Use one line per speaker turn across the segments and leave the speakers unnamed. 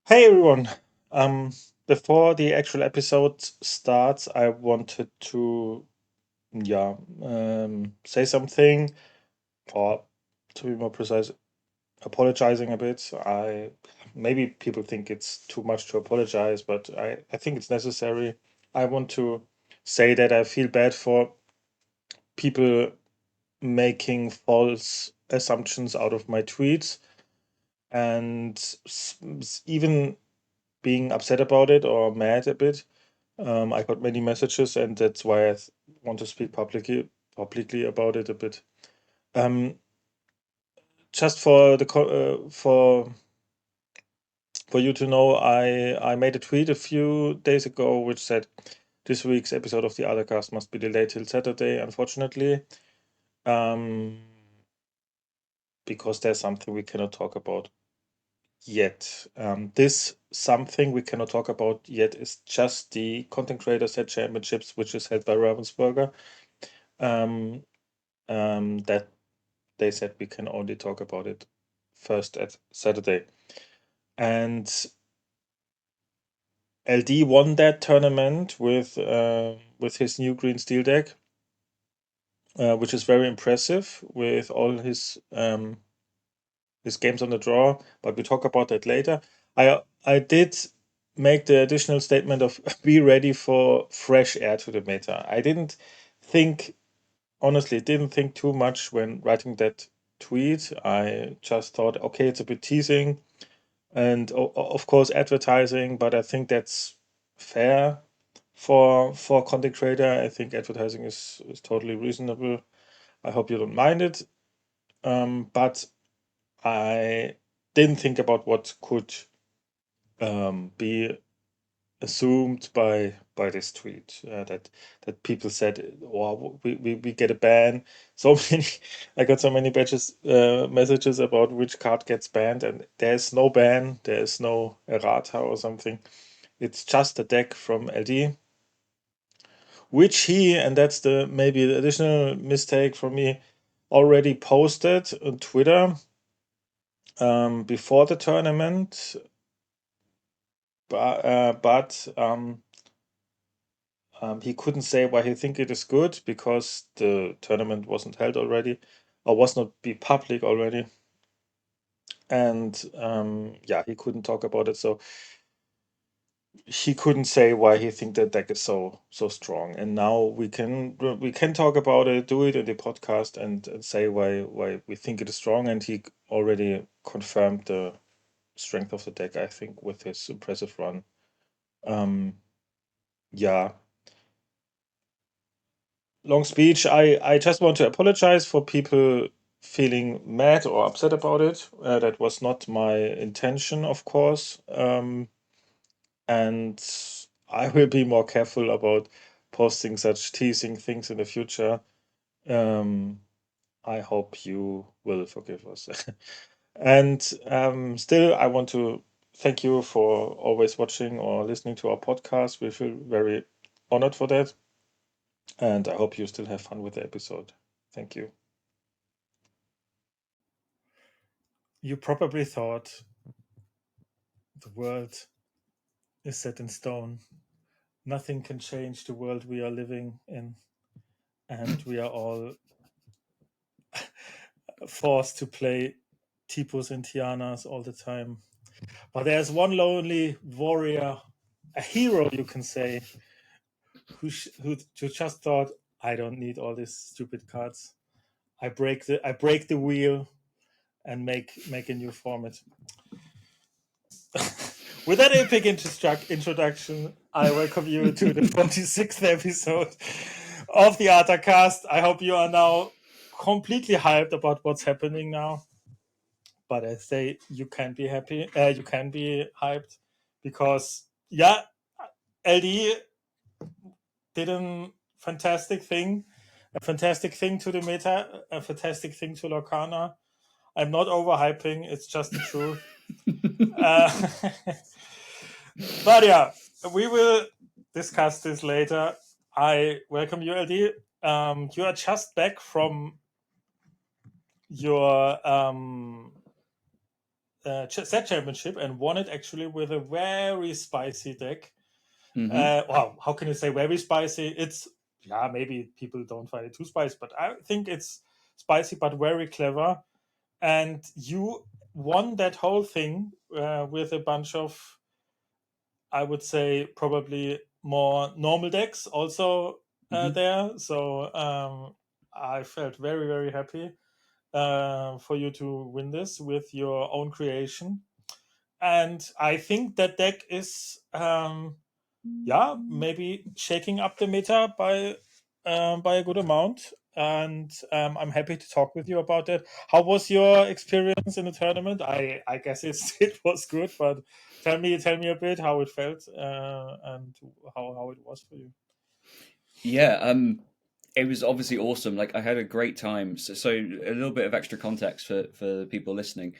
Hey everyone. Um, Before the actual episode starts, I wanted to, yeah, say something, or to be more precise, apologizing a bit. Maybe people think it's too much to apologize, but I think it's necessary. I want to say that I feel bad for people making false assumptions out of my tweets and even being upset about it or mad a bit. I got many messages, and that's why want to speak publicly about it a bit. Um, just for for you to know, I made a tweet a few days ago which said this week's episode of the ArtaCast must be delayed till Saturday, unfortunately, um, because there's something we cannot talk about yet. This something we cannot talk about yet is just the Content Creator Set Championships, which is held by Ravensburger. Um, that they said we can only talk about it first at Saturday. And LD won that tournament with his new green steel deck, which is very impressive with all his games on the draw. But we talk about that later. I did make the additional statement of be ready for fresh air to the meta. I didn't think honestly didn't think too much when writing that tweet. I just thought, okay, it's a bit teasing and of course advertising, but I think that's fair for content creator. I think advertising is totally reasonable. I hope you don't mind it. But I didn't think about what could be assumed by this tweet, that people said, "Wow, we get a ban." So many, I got so many messages about which card gets banned, and there's no ban, there's no errata or something. It's just a deck from LD, which he, and that's the maybe the additional mistake for me, already posted on Twitter before the tournament, but he couldn't say why he think it is good because the tournament wasn't held already, or was not be public already, and yeah, he couldn't talk about it. So he couldn't say why he think that deck is so strong. And now we can talk about it, do it in the podcast, and say why we think it is strong. And he already confirmed the strength of the deck, I think, with his impressive run. Yeah, long speech. I just want to apologize for people feeling mad or upset about it. That was not my intention, of course. And I will be more careful about posting such teasing things in the future. Um, I hope you will forgive us. And still, I want to thank you for always watching or listening to our podcast. We feel very honored for that. And I hope you still have fun with the episode. Thank you. You probably thought the world is set in stone. Nothing can change the world we are living in, and we are all forced to play Tipos and Tianas all the time. But there's one lonely warrior, a hero, you can say, who just thought, I don't need all these stupid cards. I break the wheel and make a new format. With that epic introduction, I welcome you to the 46th episode of the ArtaCast. I hope you are now completely hyped about what's happening now. But I say you can be happy, you can be hyped because, yeah, LD did a fantastic thing to the meta, a fantastic thing to Lorcana. I'm not overhyping, it's just the truth. uh, But yeah, we will discuss this later. I welcome you, LD. You are just back from your Set Championship and won it actually with a very spicy deck.
Mm-hmm.
Wow, how can you say very spicy? It's maybe people don't find it too spicy, but I think it's spicy but very clever. And you won that whole thing with a bunch of, I would say, probably more normal decks also
Mm-hmm.
there. So I felt very, very happy for you to win this with your own creation. And I think that deck is, maybe shaking up the meta by a good amount. And I'm happy to talk with you about that. How was your experience in the tournament? I guess it was good, but tell me a bit how it felt and how it was for you.
Yeah, it was obviously awesome. Like I had a great time. So a little bit of extra context for people listening.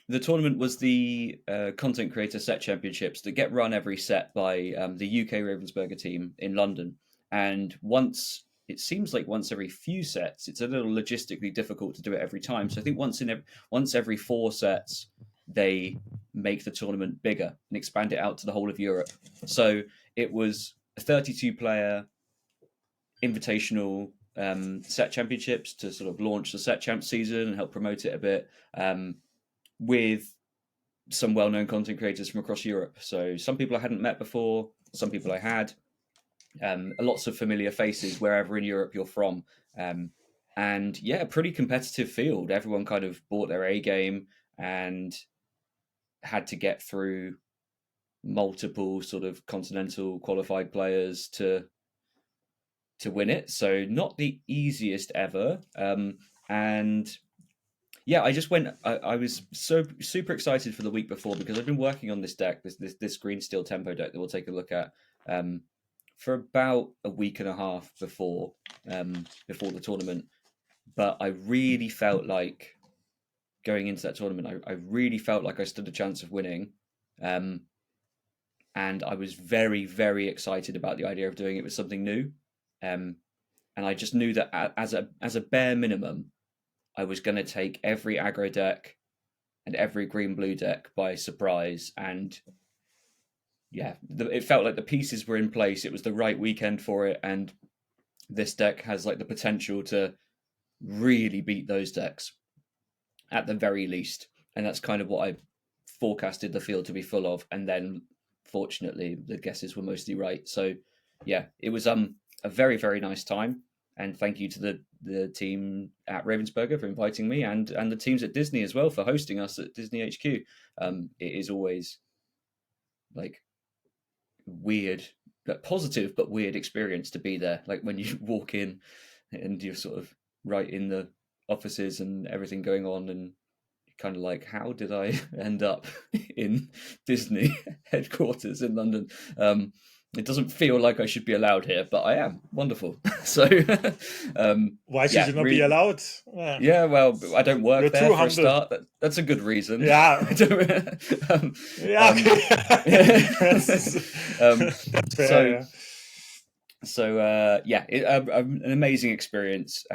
The tournament was the Content Creator Set Championships that get run every set by the UK Ravensburger team in London. And it seems like once every few sets, it's a little logistically difficult to do it every time. So I think once every 4 sets, they make the tournament bigger and expand it out to the whole of Europe. So it was a 32-player invitational set championships to sort of launch the set champ season and help promote it a bit. With some well-known content creators from across Europe. So some people I hadn't met before, some people I had, lots of familiar faces wherever in Europe you're from. And yeah, pretty competitive field. Everyone kind of bought their A game and had to get through multiple sort of continental qualified players to win it. So not the easiest ever. And yeah, I just went. I was so super excited for the week before because I've been working on this deck, this green steel tempo deck that we'll take a look at for about a week and a half before the tournament. But I really felt like going into that tournament, I really felt like I stood a chance of winning, and I was very very excited about the idea of doing it with something new, and I just knew that as a bare minimum, I was going to take every aggro deck and every green blue deck by surprise. And yeah, it felt like the pieces were in place. It was the right weekend for it, and this deck has like the potential to really beat those decks at the very least. And that's kind of what I forecasted the field to be full of. And then, fortunately, the guesses were mostly right. So yeah, it was a very very nice time. And thank you to the team at Ravensburger for inviting me, and the teams at Disney as well for hosting us at Disney HQ. It is always like weird, but positive but weird experience to be there. Like when you walk in and you're sort of right in the offices and everything going on, and kind of like, how did I end up in Disney headquarters in London? It doesn't feel like I should be allowed here, but I am. Wonderful. So,
Why should
yeah,
you not be
really.
allowed?
Yeah, well, I don't work
You're
there
too
for a
humble.
start. That's a good reason.
Yeah. Yeah. Okay. That's fair.
So,
Yeah.
yeah, an amazing experience,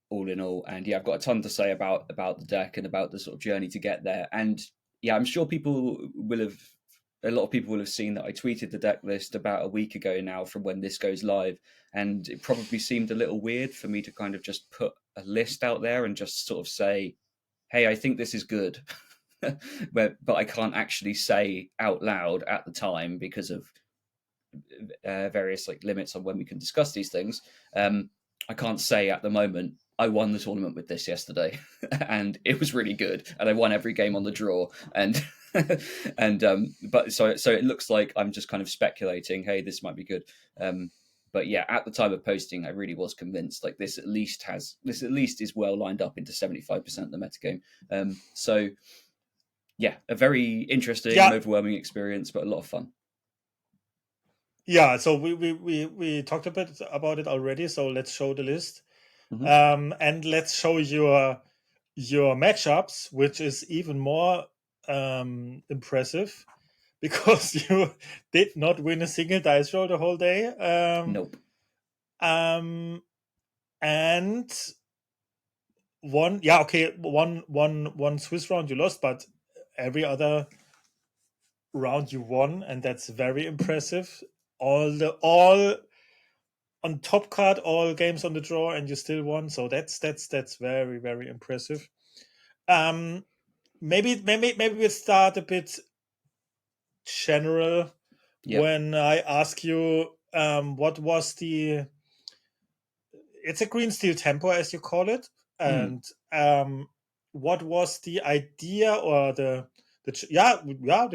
all in all. And yeah, I've got a ton to say about the deck and about the sort of journey to get there. And yeah, I'm sure a lot of people will have seen that I tweeted the deck list about a week ago now from when this goes live. And it probably seemed a little weird for me to kind of just put a list out there and just sort of say, hey, I think this is good. but I can't actually say out loud at the time because of various like limits on when we can discuss these things. I can't say at the moment I won the tournament with this yesterday, and it was really good, and I won every game on the draw, and but so it looks like I'm just kind of speculating. Hey, this might be good. But yeah, at the time of posting, I really was convinced like this at least is well lined up into 75% of the metagame. So yeah, a very interesting and
Yeah.
overwhelming experience, but a lot of fun.
Yeah. So we talked a bit about it already. So let's show the list. And let's show your matchups, which is even more impressive because you did not win a single dice roll the whole day.
Nope.
And one Swiss round you lost, but every other round you won, and that's very impressive. All on top card, all games on the draw, and you still won. So that's very, very impressive. Maybe we'll start a bit general.
Yep.
When I ask you, what was it's a green steel tempo, as you call it, and what was the idea, or the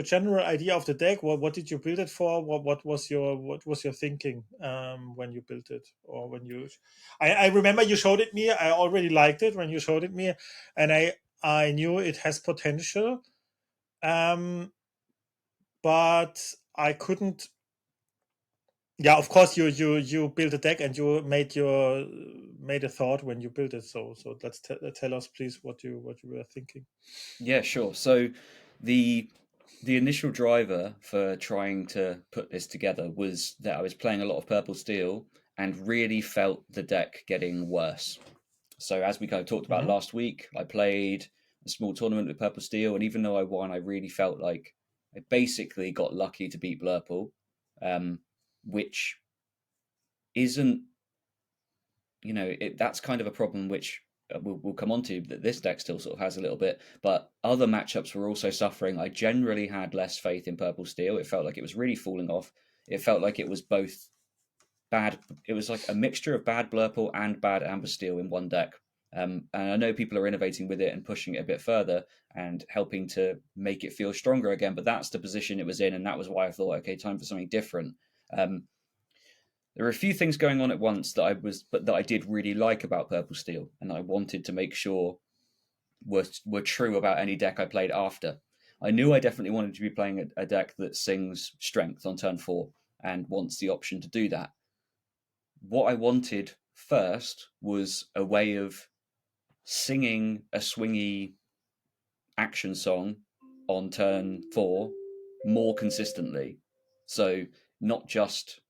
general idea of the deck? What did you build it for? What was your thinking when you built it, or when you? I remember you showed it me. I already liked it when you showed it me, and I knew it has potential, but I couldn't. Yeah, of course you built a deck, and you made a thought when you built it. So let's tell us, please, what you were thinking.
Yeah, sure. So the initial driver for trying to put this together was that I was playing a lot of purple steel and really felt the deck getting worse. So as we kind of talked about
Hmm.
last week, I played a small tournament with purple steel, and even though I won, I really felt like I basically got lucky to beat Blurple, which isn't, that's kind of a problem which we'll come on to, that this deck still sort of has a little bit, but other matchups were also suffering. I generally had less faith in purple steel. It felt like it was really falling off. It felt like it was both bad. It was like a mixture of bad Blurple and bad Amber Steel in one deck. And I know people are innovating with it and pushing it a bit further and helping to make it feel stronger again, but that's the position it was in, and that was why I thought, okay, time for something different. There were a few things going on at once but that I did really like about Purple Steel, and I wanted to make sure were true about any deck I played after. I knew I definitely wanted to be playing a deck that sings Strength on turn 4 and wants the option to do that. What I wanted first was a way of singing a swingy action song on turn 4 more consistently. So not just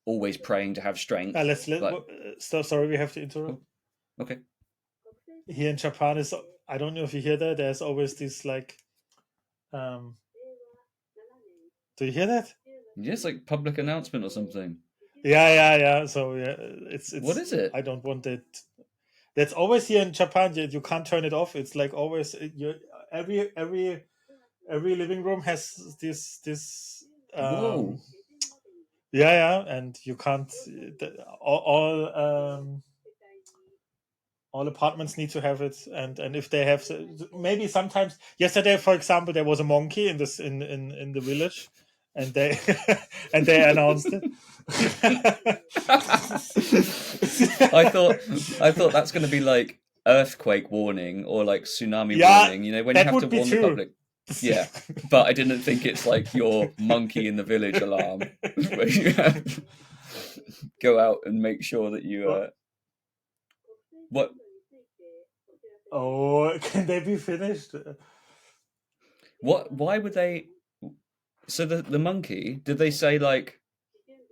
always praying to have strength, but
So sorry, we have to interrupt.
oh, okay.
Here in Japan is, I don't know if you hear that. There's always this, like, um. Do you hear that?
Just like public announcement or something.
Yeah. So yeah,
What
it's.
is it?
I don't want it. That's always here in Japan. You can't turn it off. It's like always. You every living room has this.
Whoa.
Yeah, and you can't. All apartments need to have it, and if they have, maybe sometimes. Yesterday, for example, there was a monkey in the village, and they and they announced it.
I thought that's going to be like earthquake warning or like tsunami
Yeah,
warning. You know, when you
that
have to
would be
warn the
true.
public. Yeah, but I didn't think it's like your monkey in the village alarm where you go out and make sure that you what
Oh, can they be finished?
why would they? So the monkey, did they say like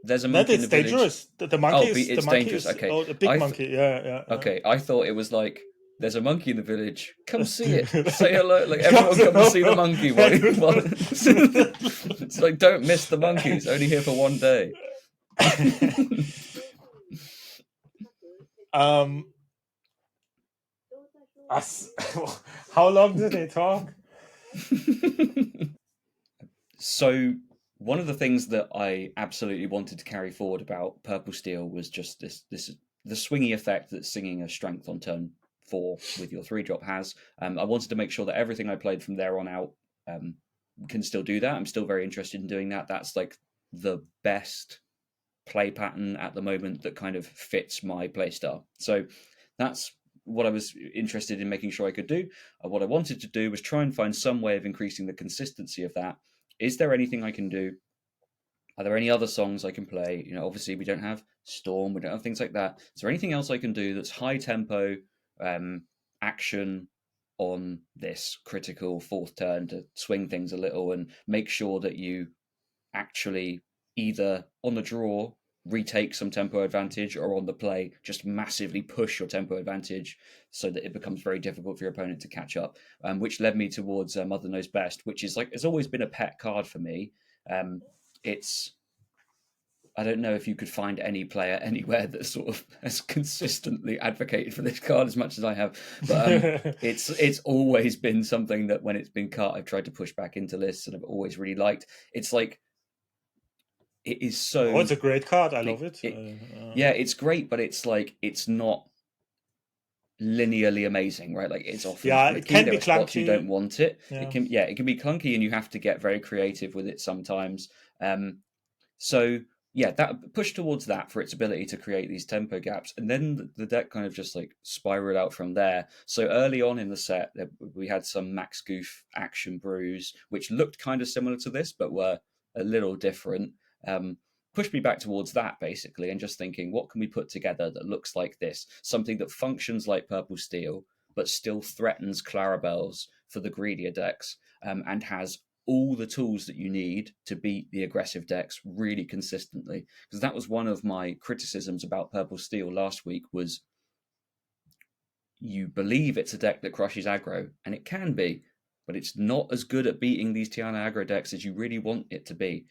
there's a
That
monkey in
it's
the village?
dangerous. The monkey
Oh,
is the
it's
monkey
dangerous.
is
Okay,
oh, a big monkey. Yeah.
okay. I thought it was like there's a monkey in the village. Come see it. Say
Like,
hello. Like everyone, come and see the monkey. It's like don't miss the monkey. It's only here for one day.
um, us, how long did they talk?
So one of the things that I absolutely wanted to carry forward about Purple Steel was just this the swingy effect that singing a strength on turn 4 with your 3-drop has. I wanted to make sure that everything I played from there on out can still do that. I'm still very interested in doing that. That's like the best play pattern at the moment that kind of fits my play style. So that's what I was interested in making sure I could do. What I wanted to do was try and find some way of increasing the consistency of that. Is there anything I can do? Are there any other songs I can play? You know, obviously we don't have Storm, we don't have things like that. Is there anything else I can do that's high tempo action on this critical fourth turn to swing things a little and make sure that you actually either on the draw retake some tempo advantage, or on the play just massively push your tempo advantage so that it becomes very difficult for your opponent to catch up. Which led me towards Mother Knows Best, which is like, it's always been a pet card for me. It's I don't know if you could find any player anywhere that sort of has consistently advocated for this card as much as I have, but it's always been something that when it's been cut, I've tried to push back into lists, and I've always really liked. It's like, it is
Oh,
so
it's a great card. I love it.
yeah, it's great, but it's like, it's not linearly amazing, right? Like, it's often
Yeah, it
flicky.
can
There
be
are spots you don't
clunky.
want it.
Yeah.
It can be clunky, and you have to get very creative with it sometimes. So yeah, that push towards that for its ability to create these tempo gaps, and then the deck kind of just like spiraled out from there. So early on in the set, we had some Max Goof action brews, which looked kind of similar to this, but were a little different. Pushed me back towards that basically, and just thinking, what can we put together that looks like this? Something that functions like Purple Steel, but still threatens Clarabelles for the greedier decks, and has all the tools that you need to beat the aggressive decks really consistently. Because that was one of my criticisms about Purple Steel last week, was you believe it's a deck that crushes aggro, and it can be, but it's not as good at beating these Tiana aggro decks as you really want it to be.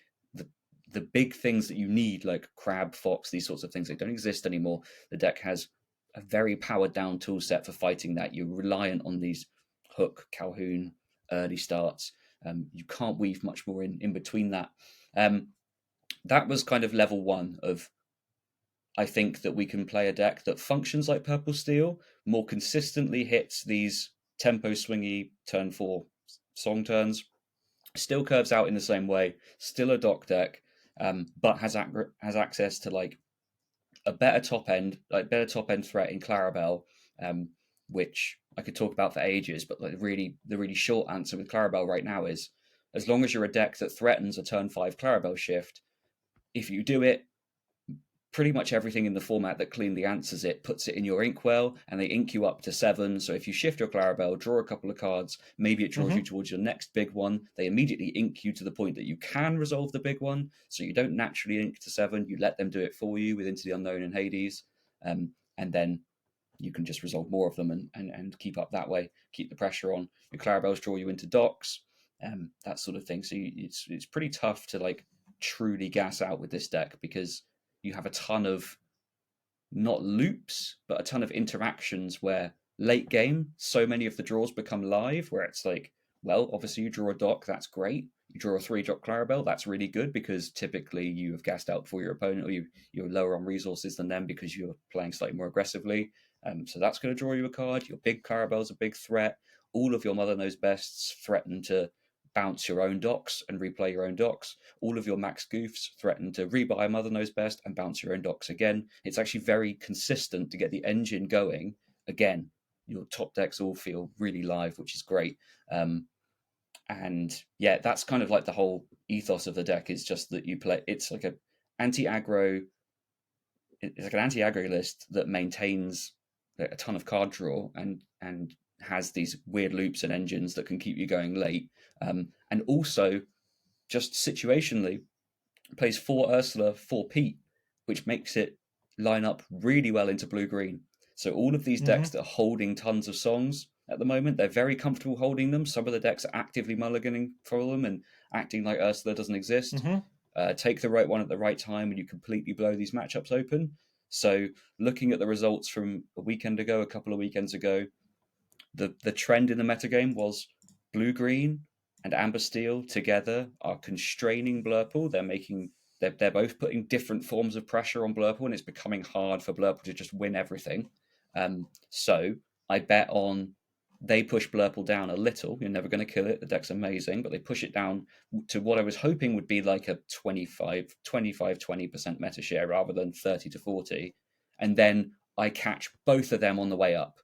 The big things that you need, like Crab, Fox, these sorts of things, they don't exist anymore. The deck has a very powered down tool set for fighting that. You're reliant on these Hook, Calhoun, early starts. You can't weave much more in between that. That was kind of level one of, I think that we can play a deck that functions like Purple Steel, more consistently hits these tempo swingy turn 4 song turns, still curves out in the same way, still a dock deck, but has access to like a better top end threat in Clarabelle, which I could talk about for ages. But like, the really short answer with Clarabelle right now is, as long as you're a deck that threatens a turn 5 Clarabelle shift, if you do it, pretty much everything in the format that cleanly answers it puts it in your inkwell, and they ink you up to 7. So if you shift your Clarabelle, draw a couple of cards, maybe it draws you towards your next big one, they immediately ink you to the point that you can resolve the big one. So you don't naturally ink to 7, you let them do it for you with Into the Unknown and Hades, and then you can just resolve more of them and keep up that way, keep the pressure on. Your Clarabelles draw you into docks, that sort of thing. So it's pretty tough to like truly gas out with this deck, because you have a ton of, not loops, but a ton of interactions where late game, so many of the draws become live, where it's like, well, obviously you draw a dock, that's great. You draw a 3-drop Clarabelle, that's really good, because typically you have gassed out for your opponent, or you're lower on resources than them because you're playing slightly more aggressively. So that's going to draw you a card. Your big Clarabelle's a big threat. All of your Mother Knows Bests threaten to bounce your own docks and replay your own docks. All of your Max Goofs threaten to rebuy Mother Knows Best and bounce your own docks again. It's actually very consistent to get the engine going. Again, your top decks all feel really live, which is great. And yeah, that's kind of like the whole ethos of the deck, is just that you play, it's like an anti-aggro list that maintains a ton of card draw and has these weird loops and engines that can keep you going late, and also just situationally plays 4 Ursula, 4 Pete, which makes it line up really well into blue green. So all of these decks that are holding tons of songs at the moment, they're very comfortable holding them. Some of the decks are actively mulliganing for them and acting like Ursula doesn't exist. Take the right one at the right time, and you completely blow these matchups open. So looking at the results from a couple of weekends ago, the trend in the metagame was blue green and amber steel together are constraining Blurple. They're both putting different forms of pressure on Blurple, and it's becoming hard for Blurple to just win everything. So I bet on they push Blurple down a little. You're never going to kill it. The deck's amazing, but they push it down to what I was hoping would be like a 20% meta share rather than 30 to 40. And then I catch both of them on the way up.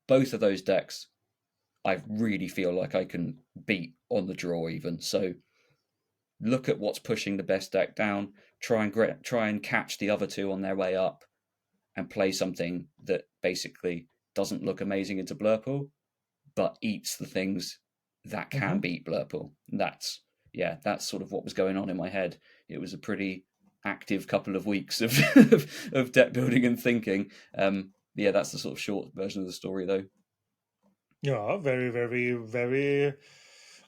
Both of those decks, I really feel like I can beat on the draw even. So look at what's pushing the best deck down, try and catch the other two on their way up, and play something that basically doesn't look amazing into Blurple, but eats the things that can beat Blurple. That's sort of what was going on in my head. It was a pretty active couple of weeks of of deck building and thinking. Yeah, that's the sort of short version of the story, though.
Yeah, very, very, very.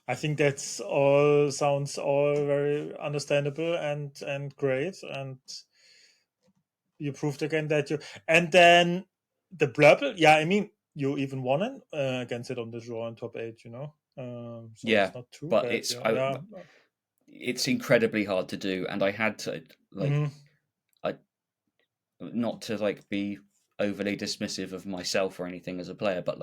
I think that's all sounds all very understandable and great. And you proved again that you. And then the blurple, yeah, I mean, you even won it against it on the draw in top 8. So
Yeah,
it's not too
but
bad. Yeah, yeah.
it's incredibly hard to do, and I had to
Mhm.
I not to be overly dismissive of myself or anything as a player, but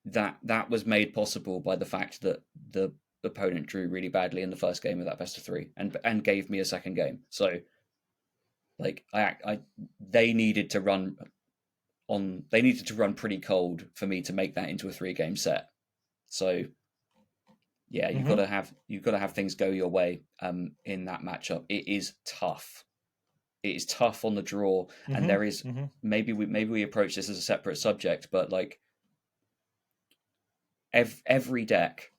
that was made possible by the fact that the opponent drew really badly in the first game of that best of 3 and gave me a second game. So I they needed to run pretty cold for me to make that into a 3-game set. So yeah, you've got to have things go your way in that matchup. It is tough. It is tough on the draw, and there is maybe we approach this as a separate subject, but every deck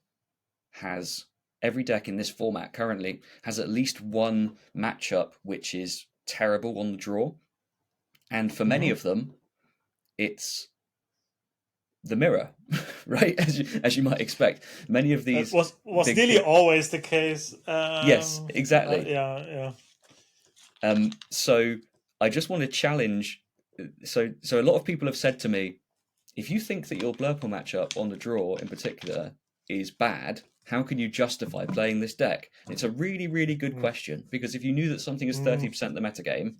in this format currently has at least one matchup which is terrible on the draw, and for many of them, it's the mirror, right? As you might expect, many of
That
these
was
big
nearly always the case.
Yes, exactly.
Yeah.
So I just want to challenge. So a lot of people have said to me, if you think that your Blurple matchup on the draw in particular is bad, how can you justify playing this deck? And it's a really, really good question, because if you knew that something is 30% the metagame,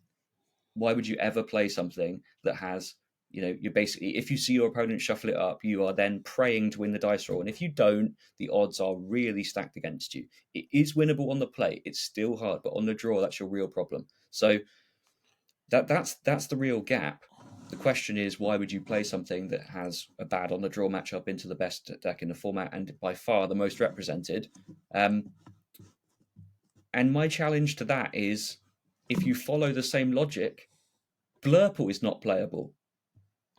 why would you ever play something that has, you're basically, if you see your opponent shuffle it up, you are then praying to win the dice roll. And if you don't, the odds are really stacked against you. It is winnable on the play. It's still hard, but on the draw, that's your real problem. So that's the real gap. The question is, why would you play something that has a bad on the draw matchup into the best deck in the format and by far the most represented? And my challenge to that is, if you follow the same logic, Blurple is not playable.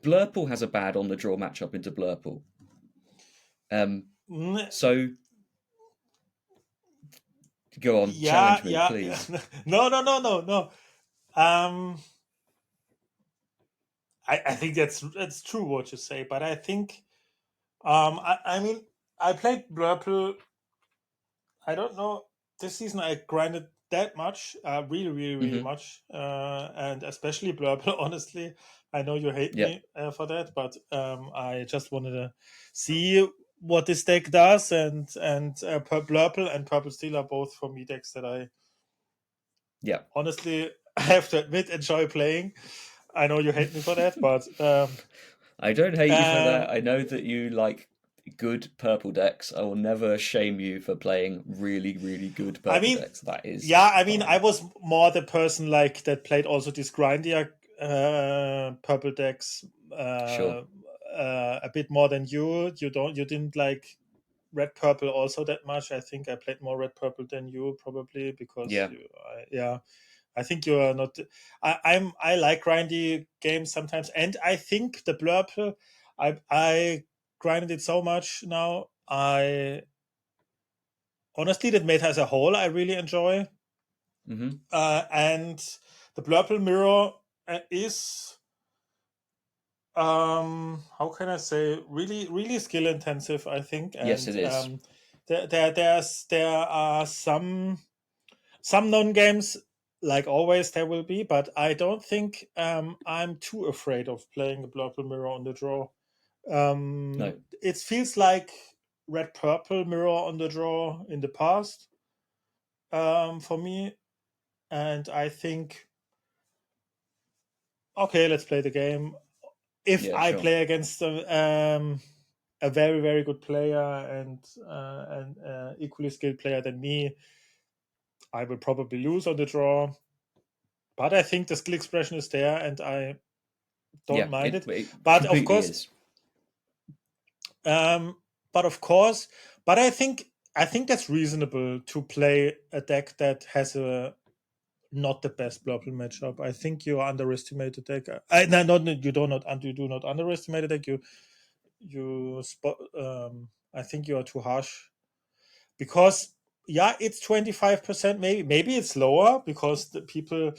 Blurple has a bad on the draw matchup into Blurple. So go on, challenge me, please.
Yeah. No. I think that's true what you say, but I think I mean I played Blurple. I don't know, this season I grinded that much, really, really, really much, and especially Blurple. Honestly, I know you hate
Yep.
me for that, but I just wanted to see what this deck does, and Blurple and Purple Steel are both for me decks that I honestly, I have to admit, enjoy playing. I know you hate me for that, but
I don't hate you for that. I know that you like good purple decks. I will never shame you for playing really, really good purple decks. That is
I mean,
fine.
I was more the person that played also these grindier purple decks
Sure.
a bit more than you. You didn't like red purple also that much. I think I played more red purple than you, probably because I think you are not. I like grindy games sometimes, and I think the blurple. I grinded it so much now. I honestly, that meta as a whole, I really enjoy. And the blurple mirror is how can I say, really, really skill intensive, I think. And
Yes, it is.
there are some non games, like always there will be, but I don't think I'm too afraid of playing the blurple mirror on the draw.
No.
It feels like red purple mirror on the draw in the past, for me, and I think, okay, let's play the game. If I
Sure.
play against a very, very good player and equally skilled player than me, I will probably lose on the draw. But I think the skill expression is there, and I don't mind it. But of
completely
course,
is.
but of course, but I think that's reasonable to play a deck that has a not the best blurple matchup. I think you underestimate the deck. No, not you do not underestimate the deck. You spot. I think you are too harsh, because yeah, it's 25%. Maybe it's lower because the people.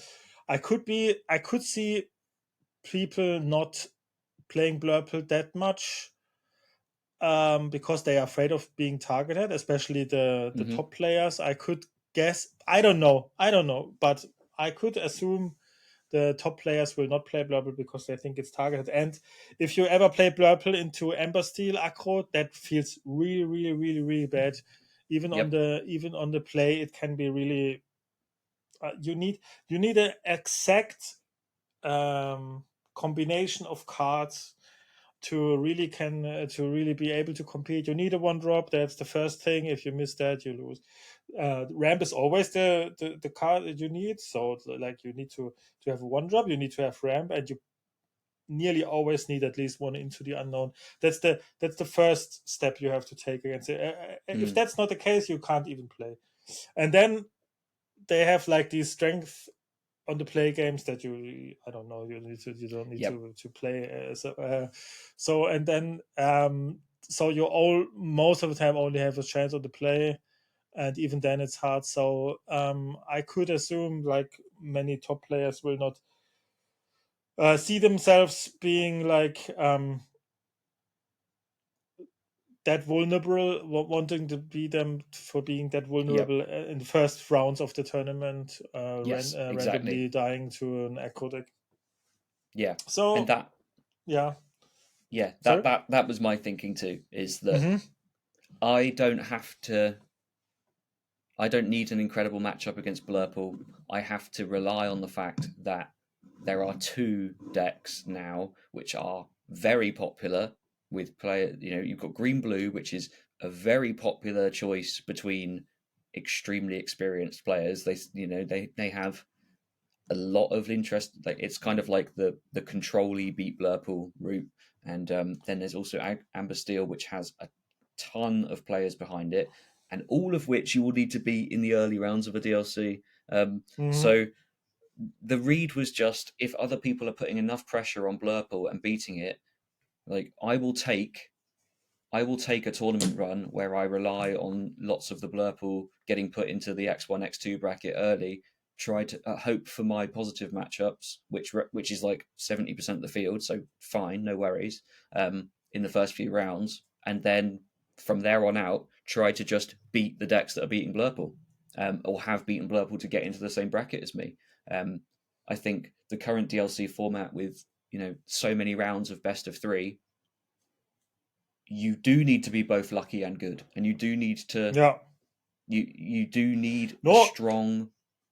I could see people not playing Blurple that much because they are afraid of being targeted, especially the
Hmm.
top players. I could guess. I don't know, but I could assume the top players will not play Blurple because they think it's targeted. And if you ever play Blurple into Ember Steel aggro, that feels really, really, really, really bad.
Yep.
Even on the play, it can be really. You need an exact combination of cards to really be able to compete. You need a one drop. That's the first thing. If you miss that, you lose. Ramp is always the card that you need. So like you need to have a one drop. You need to have ramp, and you nearly always need at least one into the unknown. That's the first step you have to take against it. If
Mm.
that's not the case, you can't even play. And then they have like these strength on the play games that I don't know, you don't need
Yep.
to play so and then so you all most of the time only have a chance on the play, and even then it's hard. So I could assume like many top players will not see themselves being like that vulnerable, wanting to be them for being that
Yep.
vulnerable in the first rounds of the tournament,
Yes. Exactly.
randomly dying to an echo deck.
Yeah. And
So
that.
yeah,
Yeah. That
sorry.
that that was my thinking too. Is that
Mm-hmm.
I don't have to. I don't need an incredible matchup against Blurple. I have to rely on the fact that there are two decks now which are very popular with player. You've got Green Blue, which is a very popular choice between extremely experienced players. They have a lot of interest. Like it's kind of like the control-y beat Blurple route, and then there's also Amber Steel, which has a ton of players behind it, and all of which you will need to beat in the early rounds of a DLC.
Mm-hmm.
So the read was just if other people are putting enough pressure on Blurple and beating it, like I will take a tournament run where I rely on lots of the Blurple getting put into the X1, X2 bracket early. Try to hope for my positive matchups, which is like 70% of the field, so fine, no worries. In the first few rounds, and then from there on out, try to just beat the decks that are beating Blurple, or have beaten Blurple to get into the same bracket as me. Um, I think the current DLC format with so many rounds of best of three, you do need to be both lucky and good, and
Yeah.
you do need a
No.
strong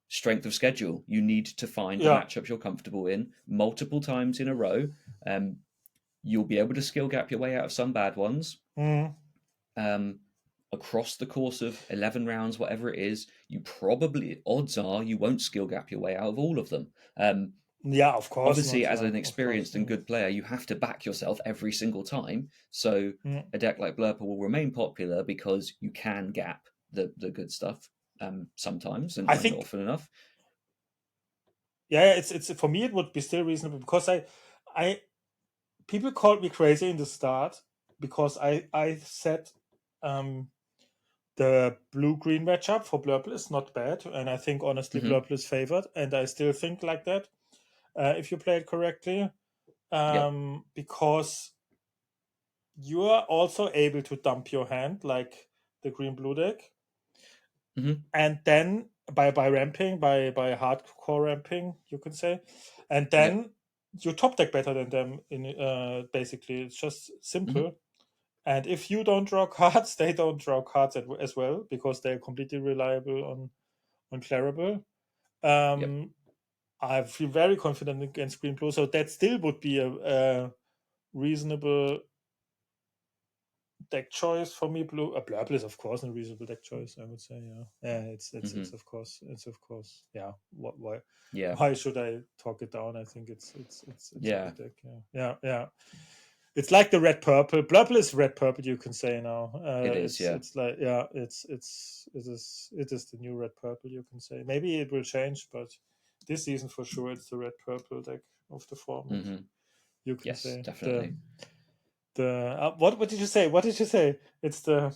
strength of schedule. You need to find the
Yeah.
matchups you're comfortable in multiple times in a row. You'll be able to skill gap your way out of some bad ones.
Mm.
Um, Across the course of 11 rounds, whatever it is, odds are you won't skill gap your way out of all of them.
Yeah. Of course
Obviously,
not.
as
Yeah.
an
Of course.
experienced and good player, you have to back yourself every single time. So
Mm.
a deck like Blurple will remain popular because you can gap the good stuff sometimes
I
and
think.
often enough.
Yeah. It's for me. It would be still reasonable because I people called me crazy in the start because I said um the blue green matchup for Blurple is not bad, and I think honestly
Hmm.
Blurple is favored, and I still think like that if you play it correctly,
Yep.
because you are also able to dump your hand like the green blue deck,
Hmm.
and then by ramping by hardcore ramping you can say, and
Yep.
then you top deck better than them in basically it's just
Hmm.
simple. And if you don't draw cards, they don't draw cards as well because they're completely reliable on Clarable.
Yep.
Um, I feel very confident against Green Blue, so that still would be a reasonable deck choice for me. Blurple is of course a reasonable deck choice. I would say, yeah, yeah. It's
Hmm.
of course, yeah.
Yeah.
Why should I talk it down? I think it's a
Yeah.
good deck. Yeah, yeah, yeah. It's like the red purple. Blurple is red purple. You can say now.
It is. Yeah.
It's like yeah. It is the new red purple. You can say maybe it will change, but this season for sure it's the red purple deck of the format.
Hmm.
You can
Yes,
say
definitely.
the what did you say? What did you say? It's the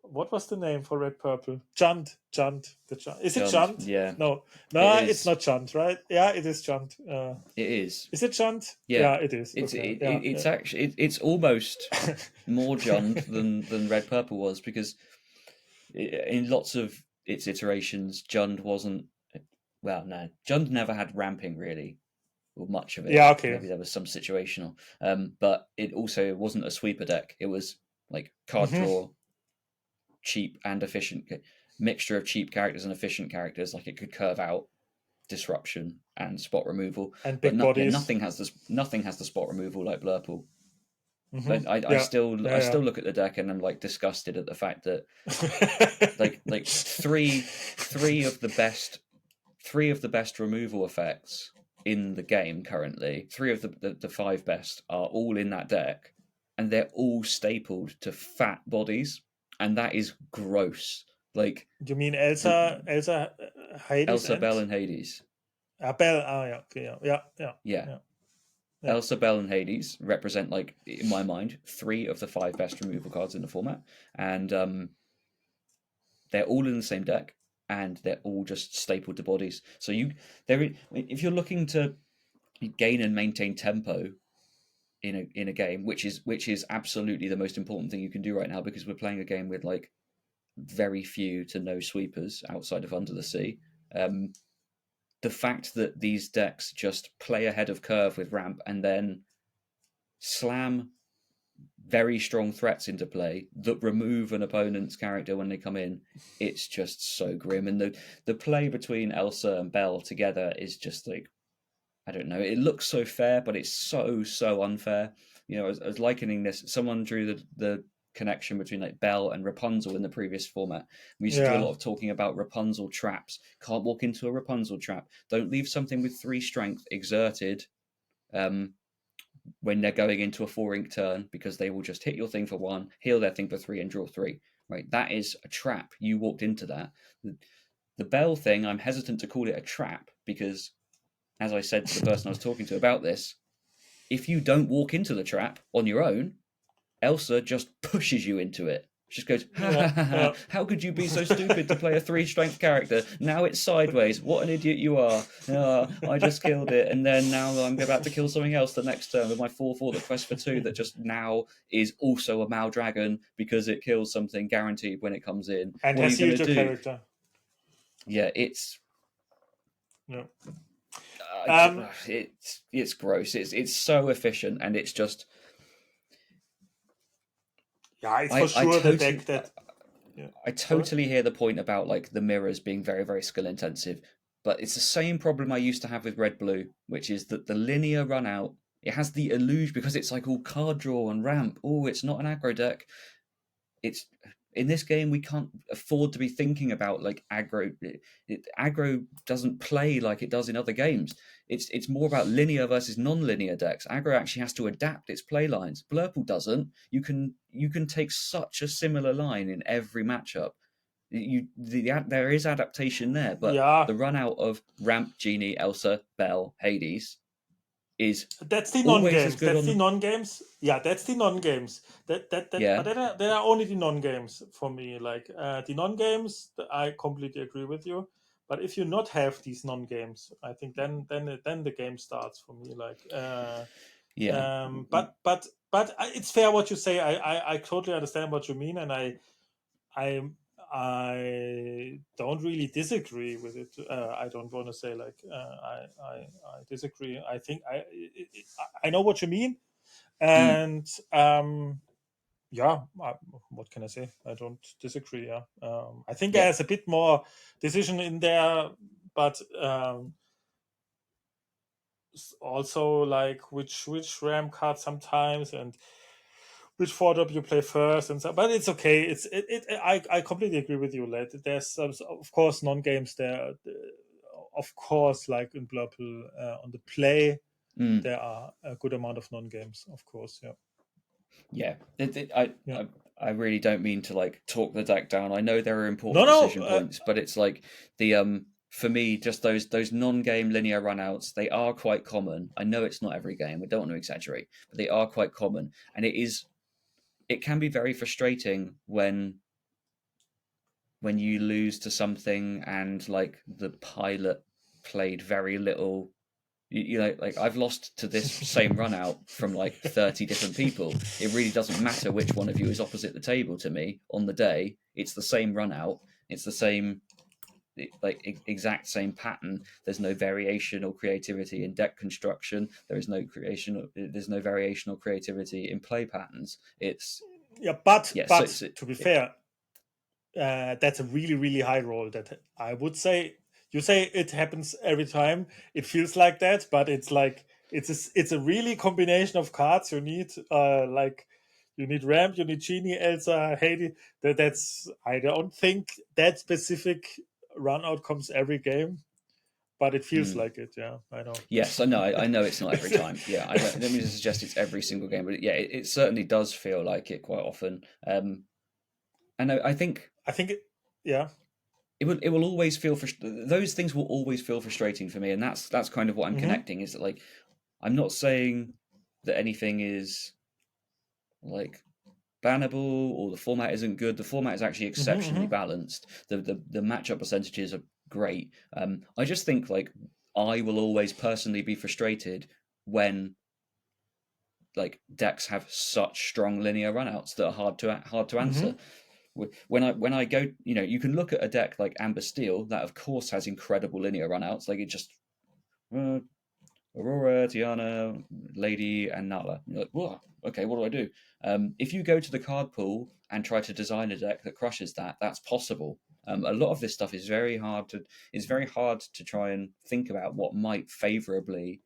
what was the name for red purple? Junt. Is it
Jund,
Junt?
yeah,
No,
it
it's
is.
not Junt, right? Yeah, it is Junt.
It is.
Is it Junt?
Yeah,
Yeah, it is. Okay. Yeah,
it's actually it's almost
yeah.
more Jund than red purple was, because in lots of its iterations, Jund wasn't. Well, no, Jund never had ramping really, or much of it.
Yeah. Okay.
Maybe there was some situational, but it also wasn't a sweeper deck. It was like card
Hmm.
draw, cheap and efficient, mixture of cheap characters and efficient characters. Like it could curve out disruption and spot removal,
And
but
big bodies.
nothing has the spot removal like Blurple.
Hmm.
I
Yeah.
still I
Yeah.
still look at the deck and I'm like disgusted at the fact that like three of the best removal effects in the game currently, three of the five best are all in that deck, and they're all stapled to fat bodies, and that is gross. Like
You mean
the
Hades,
Elsa,
and
Bell, and Hades.
Bell? Oh, yeah. Okay. Yeah. Yeah. Yeah.
Yeah,
Yeah. Yeah.
Elsa, Bell, and Hades represent, like in my mind, three of the five best removal cards in the format, and they're all in the same deck, and they're all just stapled to bodies. So if you're looking to gain and maintain tempo in a game, which is absolutely the most important thing you can do right now, because we're playing a game with like very few to no sweepers outside of Under the Sea. The fact that these decks just play ahead of curve with ramp and then slam very strong threats into play that remove an opponent's character when they come in, it's just so grim. And the play between Elsa and Belle together is just like, I don't know. It looks so fair, but it's so unfair. You know, I was likening this. Someone drew the connection between like Belle and Rapunzel in the previous format. We used to do a
Yeah.
lot of talking about Rapunzel traps. Can't walk into a Rapunzel trap. Don't leave something with 3 strength exerted um, when they're going into a 4 ink turn, because they will just hit your thing for 1, heal their thing for 3, and draw 3. Right? That is a trap. You walked into that. The Belle thing, I'm hesitant to call it a trap because, as I said to the person I was talking to about this, if you don't walk into the trap on your own, Elsa just pushes you into it. She just goes, ha
Yeah.
ha ha ha,
Yeah.
how could you be so stupid to play a 3 strength character? Now it's sideways. What an idiot you are. I just killed it, and then now I'm about to kill something else the next turn with my 4/4 that quests for 2 that just now is also a Mao Dragon because it kills something guaranteed when it comes in.
And
What are
has
you going to
healed your
do?
character.
Yeah, it's
Yeah.
uh,
Um.
it's gross. It's so efficient, and it's just
Yeah. It's for
I
sure the
totally
deck that. Yeah.
I
Sorry.
totally hear the point about like the mirrors being very, very skill intensive, but it's the same problem I used to have with red blue, which is that the linear run out, it has the illusion because it's like all card draw and ramp. Oh, it's not an aggro deck. It's in this game we can't afford to be thinking about like aggro. Aggro doesn't play like it does in other games. It's more about linear versus non-linear decks. Aggro actually has to adapt its play lines. Blurple doesn't. You can take such a similar line in every matchup. There is adaptation there, but
Yeah.
the run out of ramp, genie, Elsa, Belle, Hades is
That's the
always as
non-games.
good
That's
on
the
the
non-games. Yeah, that's the non-games. But
yeah.
there are only the non-games for me. Like the non-games, I completely agree with you. But if you not have these non-games, I think then the game starts for me. Like,
Yeah.
but it's fair what you say. I totally understand what you mean, and I I don't really disagree with it. I don't want to say like I disagree. I think I know what you mean,
Mm,
and yeah, what can I say? I don't disagree. Yeah, I think
yeah.
there's a bit more decision in there, but also like which RAM card sometimes and which 4 you play first and so, but it's okay. I completely agree with you, lad. There's some, of course, non-games there, of course, like in Blurple, on the play
Mm,
there are a good amount of non-games, of course. Yeah.
yeah.
Yeah.
I really don't mean to like talk the deck down. I know there are
No,
important
no.
decision points, but it's like the for me, just those non-game linear runouts, they are quite common. I know it's not every game. I don't want to exaggerate, but they are quite common, and it can be very frustrating when when you lose to something and like the pilot played very little. You know, like I've lost to this same run out from like 30 different people. It really doesn't matter which one of you is opposite the table to me on the day. It's the same run out. It's the same, like exact same pattern. There's no variation or creativity in deck construction. There's no variation or creativity in play patterns. It's
but
yeah.
to be fair, that's a really really high roll. That I would say. You say it happens every time. It feels like that, but it's like it's a really combination of cards you need. Like you need Ramp, you need Genie, Elsa, Hades. That's I don't think that specific run out comes every game, but it feels like it. Yeah, I know.
Yes, I know. I know it's not every time. Yeah, I don't mean to suggest it's every single game, but yeah, it certainly does feel like it quite often. And I think
Yeah.
it will always feel those things will always feel frustrating for me, and that's kind of what I'm connecting. Is that like I'm not saying that anything is like bannable or the format isn't good. The format is actually exceptionally balanced. The matchup percentages are great. I just think like I will always personally be frustrated when like decks have such strong linear runouts that are hard to answer. When I go, you know, you can look at a deck like Amber Steel that of course has incredible linear runouts. Like it just Aurora, Tiana, Lady, and Nala. You're like, whoa, okay, what do I do? If you go to the card pool and try to design a deck that crushes that, that's possible. A lot of this stuff is very hard to. It's very hard to try and think about what might favorably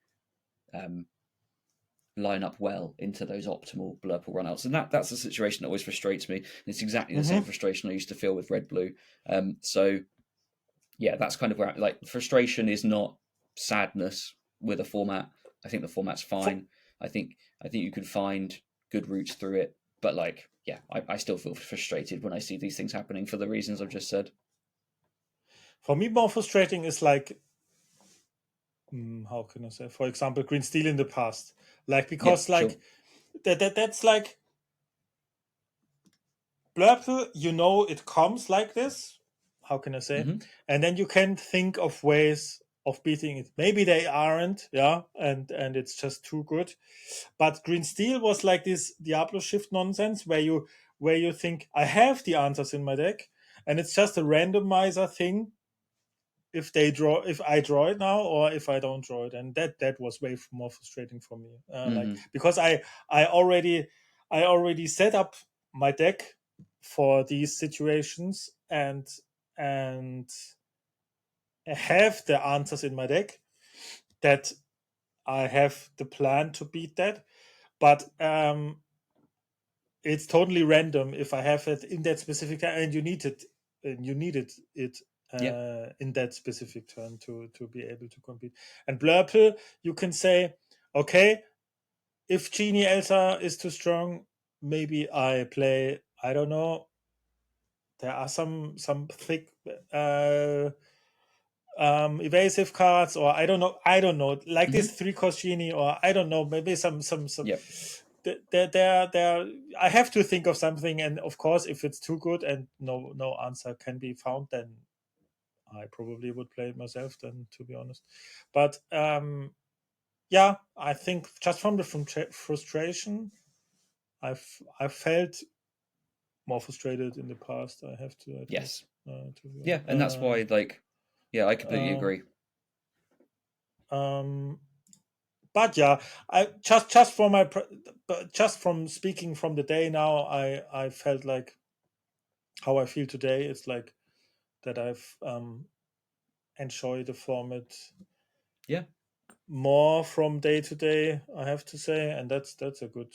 line up well into those optimal blurple runouts, and that's a situation that always frustrates me. And it's exactly the same frustration I used to feel with Red Blue. So yeah, that's kind of where like frustration is not sadness with a format. I think the format's fine. I think you can find good routes through it, but like yeah, I still feel frustrated when I see these things happening for the reasons I've just said.
For me, more frustrating is like how can I say? For example, Green Steel in the past, like
Yeah,
because
sure.
like that's like Blurple, you know, it comes like this. How can I say? And then you can think of ways of beating it. Maybe they aren't, yeah, and it's just too good. But Green Steel was like this Diablo shift nonsense where you think I have the answers in my deck, and it's just a randomizer thing if I draw it now or if I don't draw it, and that was way more frustrating for me. Like because I already set up my deck for these situations and have the answers in my deck that I have the plan to beat that, but it's totally random if I have it in that specific time, and you needed it
Yeah.
in that specific turn to be able to compete. And Blurple, you can say, okay, if Genie Elsa is too strong, maybe I play. I don't know. There are some thick evasive cards, or I don't know, like this 3-cost Genie, or I don't know, maybe some
Yep.
there I have to think of something, and of course if it's too good and no answer can be found, then I probably would play it myself then, to be honest. But yeah, I think just from the frustration, I've felt more frustrated in the past, I have to admit.
Yes.
To be
Yeah, and that's why like yeah, I completely
honest.
agree.
But yeah, I just for my just from speaking from the day now, I felt like how I feel today. It's like that I've enjoyed the format
Yeah.
more from day to day, I have to say, and that's a good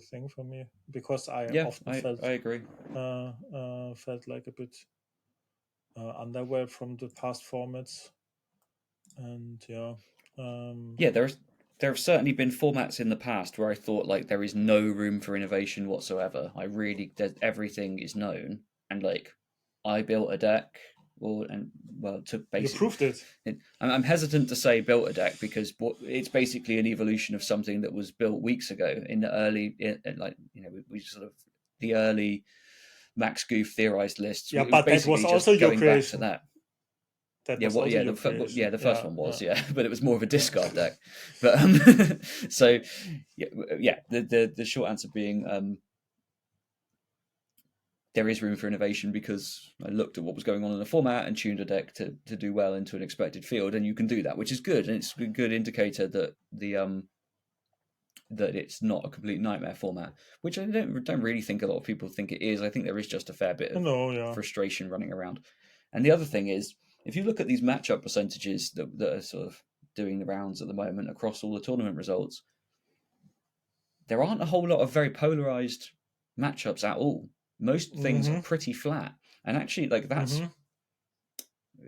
thing for me, because I
Yeah,
often
I agree.
felt like a bit underwhelmed from the past formats, and yeah.
Yeah, there have certainly been formats in the past where I thought like there is no room for innovation whatsoever. Everything is known, and like I built a deck, took
You
basically.
proved it.
I'm hesitant to say built a deck because it's basically an evolution of something that was built weeks ago in the early, like you know, we sort of the early Max Goof theorized lists.
Yeah,
It was
but that was
basically
also
just
your
going back to
creation.
that.
That
Yeah,
was also your
yeah,
creation.
the first
Yeah,
one was,
yeah,
but it was more of a
yeah.
discard deck. But so yeah, the short answer being there is room for innovation because I looked at what was going on in the format and tuned a deck to do well into an expected field, and you can do that, which is good, and it's a good indicator that that it's not a complete nightmare format, which I don't really think a lot of people think it is. I think there is just a fair bit of
No, yeah.
frustration running around. And the other thing is, if you look at these matchup percentages that are sort of doing the rounds at the moment across all the tournament results, there aren't a whole lot of very polarized matchups at all. Most things are
Mm-hmm.
pretty flat. And actually, like
Mm-hmm.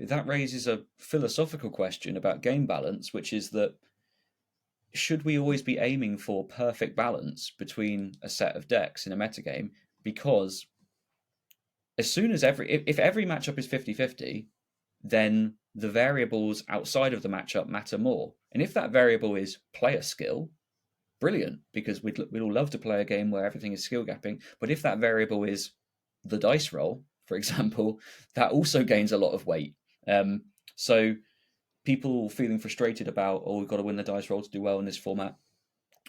that raises a philosophical question about game balance, which is that should we always be aiming for perfect balance between a set of decks in a metagame? Because as soon as if every matchup is 50-50, then the variables outside of the matchup matter more. And if that variable is player skill, brilliant, because we'd all love to play a game where everything is skill gapping. But if that variable is the dice roll, for example, that also gains a lot of weight. So people feeling frustrated about, oh, we've got to win the dice roll to do well in this format.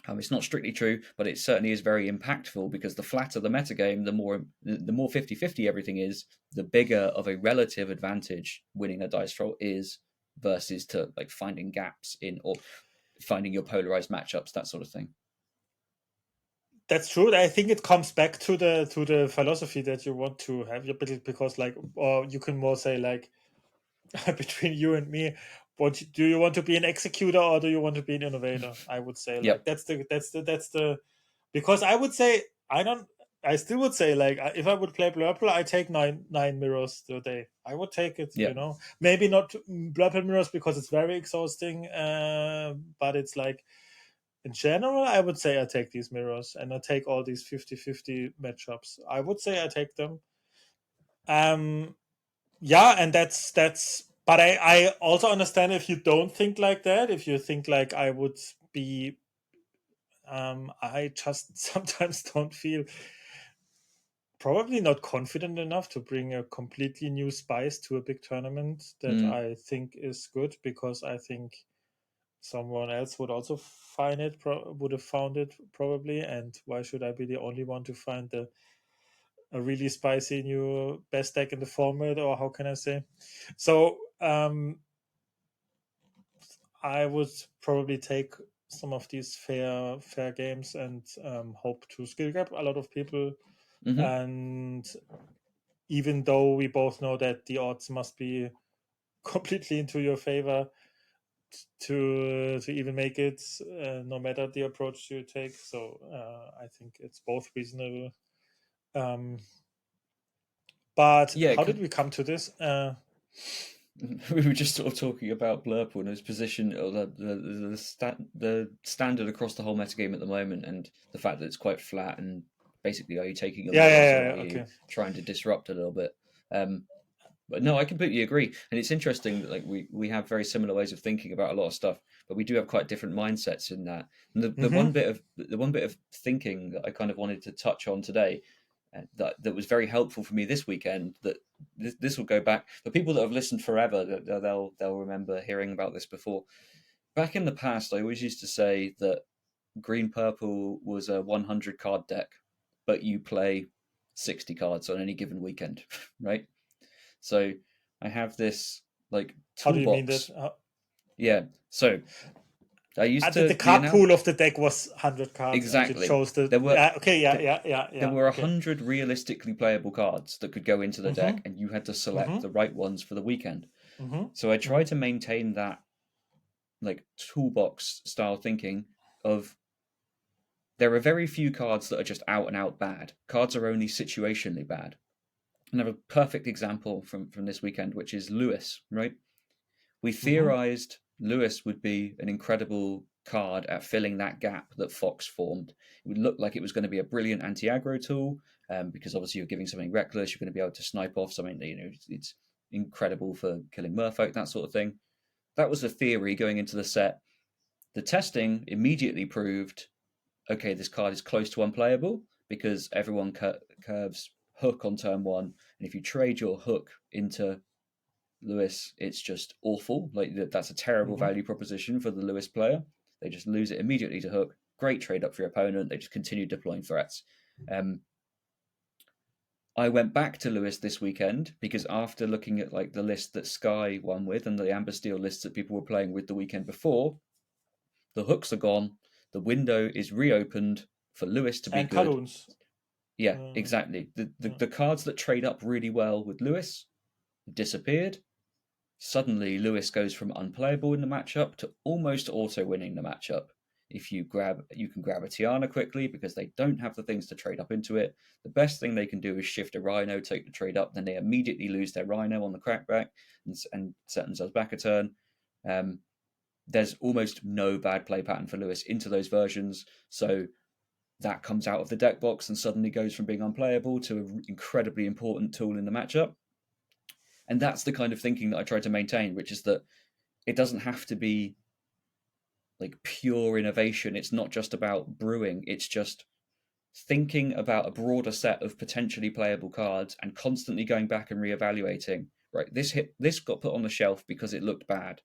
It's not strictly true, but it certainly is very impactful because the flatter the metagame, the more 50-50 everything is, the bigger of a relative advantage winning a dice roll is versus to like finding gaps in or finding your polarized matchups, that sort of thing.
That's true. I think it comes back to the philosophy that you want to have, because like, or you can more say like, between you and me, do you want to be an executor or do you want to be an innovator? I would say like
Yep.
that's the because I would say I still would say like, if I would play Blurple, I take nine mirrors today. I would take it,
Yep.
Maybe not Blurple mirrors because it's very exhausting, but it's like in general, I would say I take these mirrors and I take all these 50-50 matchups. I would say I take them. Um, yeah, and that's. But I also understand if you don't think like that. If you think like I would be, I just sometimes don't feel probably not confident enough to bring a completely new spice to a big tournament that I think is good, because I think someone else would also find it, would have found it probably, and why should I be the only one to find a really spicy new best deck in the format, or how can I say? So I would probably take some of these fair games and hope to skill gap a lot of people.
Mm-hmm.
And even though we both know that the odds must be completely into your favor to even make it, no matter the approach you take. So I think it's both reasonable. Um, but
Yeah.
how did we come to this?
We were just sort of talking about Blurple and his position, or the standard across the whole metagame at the moment, and the fact that it's quite flat. And basically, are you taking your mirrors or are you
Okay.
trying to disrupt a little bit? But no, I completely agree, and it's interesting that like we have very similar ways of thinking about a lot of stuff, but we do have quite different mindsets in that. And the one bit of thinking that I kind of wanted to touch on today, that was very helpful for me this weekend. That this will go back for people that have listened forever. They'll remember hearing about this before. Back in the past, I always used to say that green purple was a 100 card deck, but you play 60 cards on any given weekend, right? So I have this like
How do you mean that?
toolbox. Yeah. So I used
The
to
card pool of the deck was 100 cards, and you
exactly.
chose the.
There were
Yeah, okay,
th- there
yeah.
were
Okay.
100 realistically playable cards that could go into the deck,
Mm-hmm.
and you had to select
Mm-hmm.
the right ones for the weekend.
Mm-hmm.
So I try
Mm-hmm.
to maintain that like toolbox style thinking of there are very few cards that are just out and out bad. Cards are only situationally bad. And I have a perfect example from this weekend, which is Lewis, right? We
Mm-hmm.
theorized Lewis would be an incredible card at filling that gap that Fox formed. It would look like it was going to be a brilliant anti-aggro tool, because obviously you're giving something reckless, you're going to be able to snipe off something that it's incredible for killing merfolk, that sort of thing. That was the theory going into the set. The testing immediately proved, okay, this card is close to unplayable because everyone curves hook on turn 1, and if you trade your hook into Lewis, it's just awful. Like that's a terrible value proposition for the Lewis player. They just lose it immediately to hook. Great trade up for your opponent. They just continue deploying threats. I went back to Lewis this weekend because after looking at like the list that Sky won with and the Amber Steel lists that people were playing with the weekend before, the hooks are gone. The window is reopened for Lewis to be
and
good.
Caloons.
Yeah, exactly. The cards that trade up really well with Lewis disappeared. Suddenly, Lewis goes from unplayable in the matchup to almost auto-winning the matchup. If you can grab a Tiana quickly because they don't have the things to trade up into it. The best thing they can do is shift a Rhino, take the trade up, then they immediately lose their Rhino on the crackback and set themselves back a turn. There's almost no bad play pattern for Lewis into those versions, so that comes out of the deck box and suddenly goes from being unplayable to an incredibly important tool in the matchup. And that's the kind of thinking that I try to maintain, which is that it doesn't have to be like pure innovation. It's not just about brewing. It's just thinking about a broader set of potentially playable cards and constantly going back and reevaluating. Right, this got put on the shelf because it looked bad.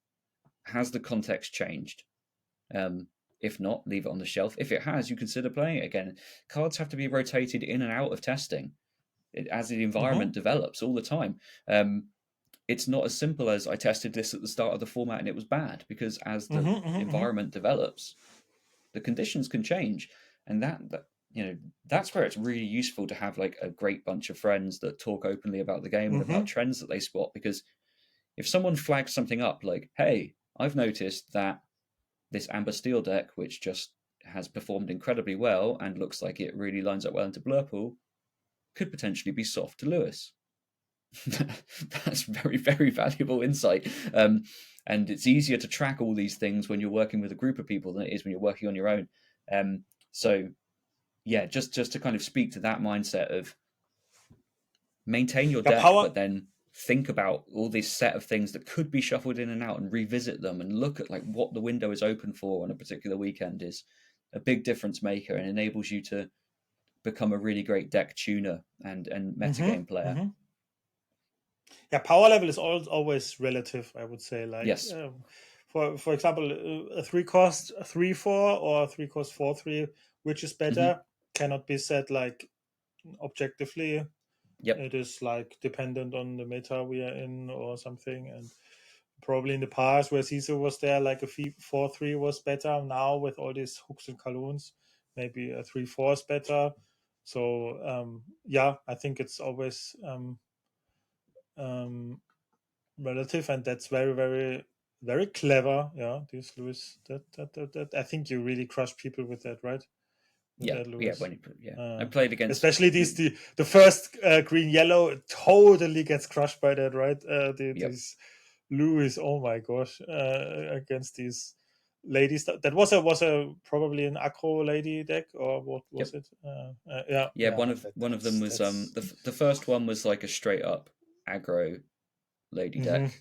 Has the context changed? If not, leave it on the shelf. If it has, you consider playing it again. Cards have to be rotated in and out of testing as the environment develops all the time. It's not as simple as I tested this at the start of the format and it was bad, because as the environment develops, the conditions can change, and that's where it's really useful to have like a great bunch of friends that talk openly about the game and about trends that they spot. Because if someone flags something up like, "Hey, I've noticed that this Amber Steel deck, which just has performed incredibly well and looks like it really lines up well into Blurpool, could potentially be soft to Lewis." That's very, very valuable insight. And it's easier to track all these things when you're working with a group of people than it is when you're working on your own. So yeah, just to kind of speak to that mindset of maintain your deck, but then think about all this set of things that could be shuffled in and out and revisit them and look at like what the window is open for on a particular weekend is a big difference maker and enables you to become a really great deck tuner and metagame player.
Yeah, power level is always relative, I would say. Like,
yes.
For example, a 3-cost 3/4 or a 3-cost 4/3, which is better, cannot be said like objectively.
Yep.
It is like dependent on the meta we are in or something. And probably in the past where Caesar was there, like a 4/3 was better. Now with all these hooks and Caloons, maybe a 3/4 is better. So yeah, I think it's always relative, and that's very, very, very clever. Yeah, this Lewis. That I think you really crush people with that, right? With
yeah,
that, Lewis.
I played against
especially the first green yellow totally gets crushed by that, right? These Lewis, oh my gosh, against these ladies. That was a probably an aggro lady deck, or what was it? Yeah.
One of them was the first one was like a straight up aggro lady deck,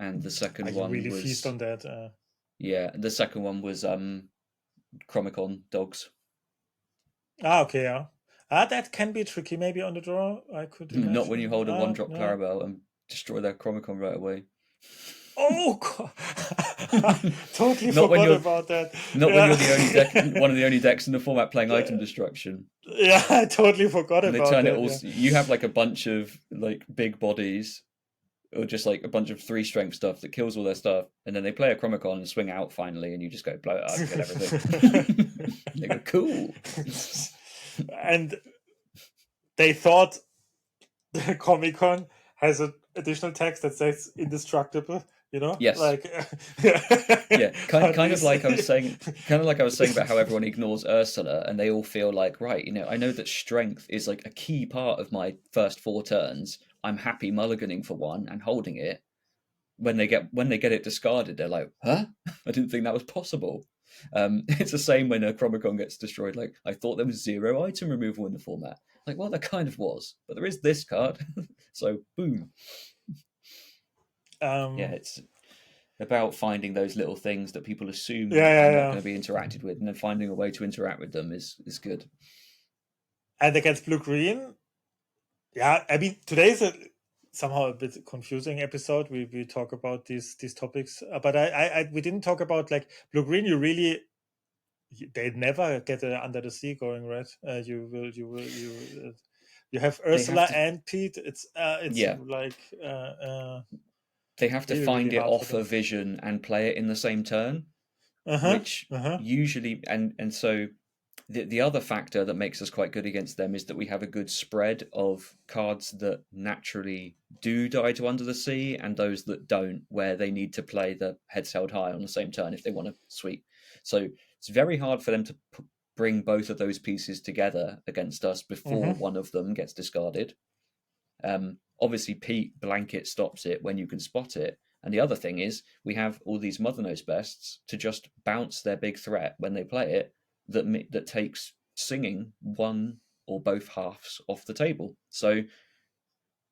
and the second one
really
was
feast on that.
The second one was Chromicon dogs.
Okay, yeah. That can be tricky maybe on the draw, I could imagine.
Not when you hold a 1-drop Clarabelle and destroy their Chromicon right away.
Oh God. Totally forgot about that.
Not when you're the only deck, one of the only decks in the format playing item destruction.
Yeah, I totally forgot
and
about that.
You have like a bunch of like big bodies, or just like a bunch of 3-strength stuff that kills all their stuff, and then they play a Chromicon and swing out finally, and you just go blow it up, get everything. They go cool.
And they thought the Comic-Con has an additional text that says indestructible,
Yes.
Like
kind of like I was saying about how everyone ignores Ursula, and they all feel like, right, I know that strength is like a key part of my first 4 turns. I'm happy mulliganing for 1 and holding it. When they get it discarded, they're like, huh? I didn't think that was possible. It's the same when a Chromicon gets destroyed. Like, I thought there was 0 item removal in the format. Like, well, there kind of was, but there is this card. So, boom. It's about finding those little things that people assume are not going to be interacted with, and then finding a way to interact with them is good.
And against blue-green, Yeah, I mean, today's somehow a bit confusing episode. We talk about these topics, but we didn't talk about like blue green. You really they never get under the sea going, right? You have
They have
Ursula
to,
and Pete. It's
yeah,
like
they have to
really really
find it
hard for
off a
them.
vision and play it in the same turn,
Uh huh.
which
Uh huh.
usually, and so the other factor that makes us quite good against them is that we have a good spread of cards that naturally do die to Under the Sea and those that don't, where they need to play the heads held high on the same turn if they want to sweep. So it's very hard for them to bring both of those pieces together against us before
Mm-hmm.
one of them gets discarded. Obviously, Pete blanket stops it when you can spot it. And the other thing is, we have all these Mother Knows Bests to just bounce their big threat when they play it that takes singing one or both halves off the table. So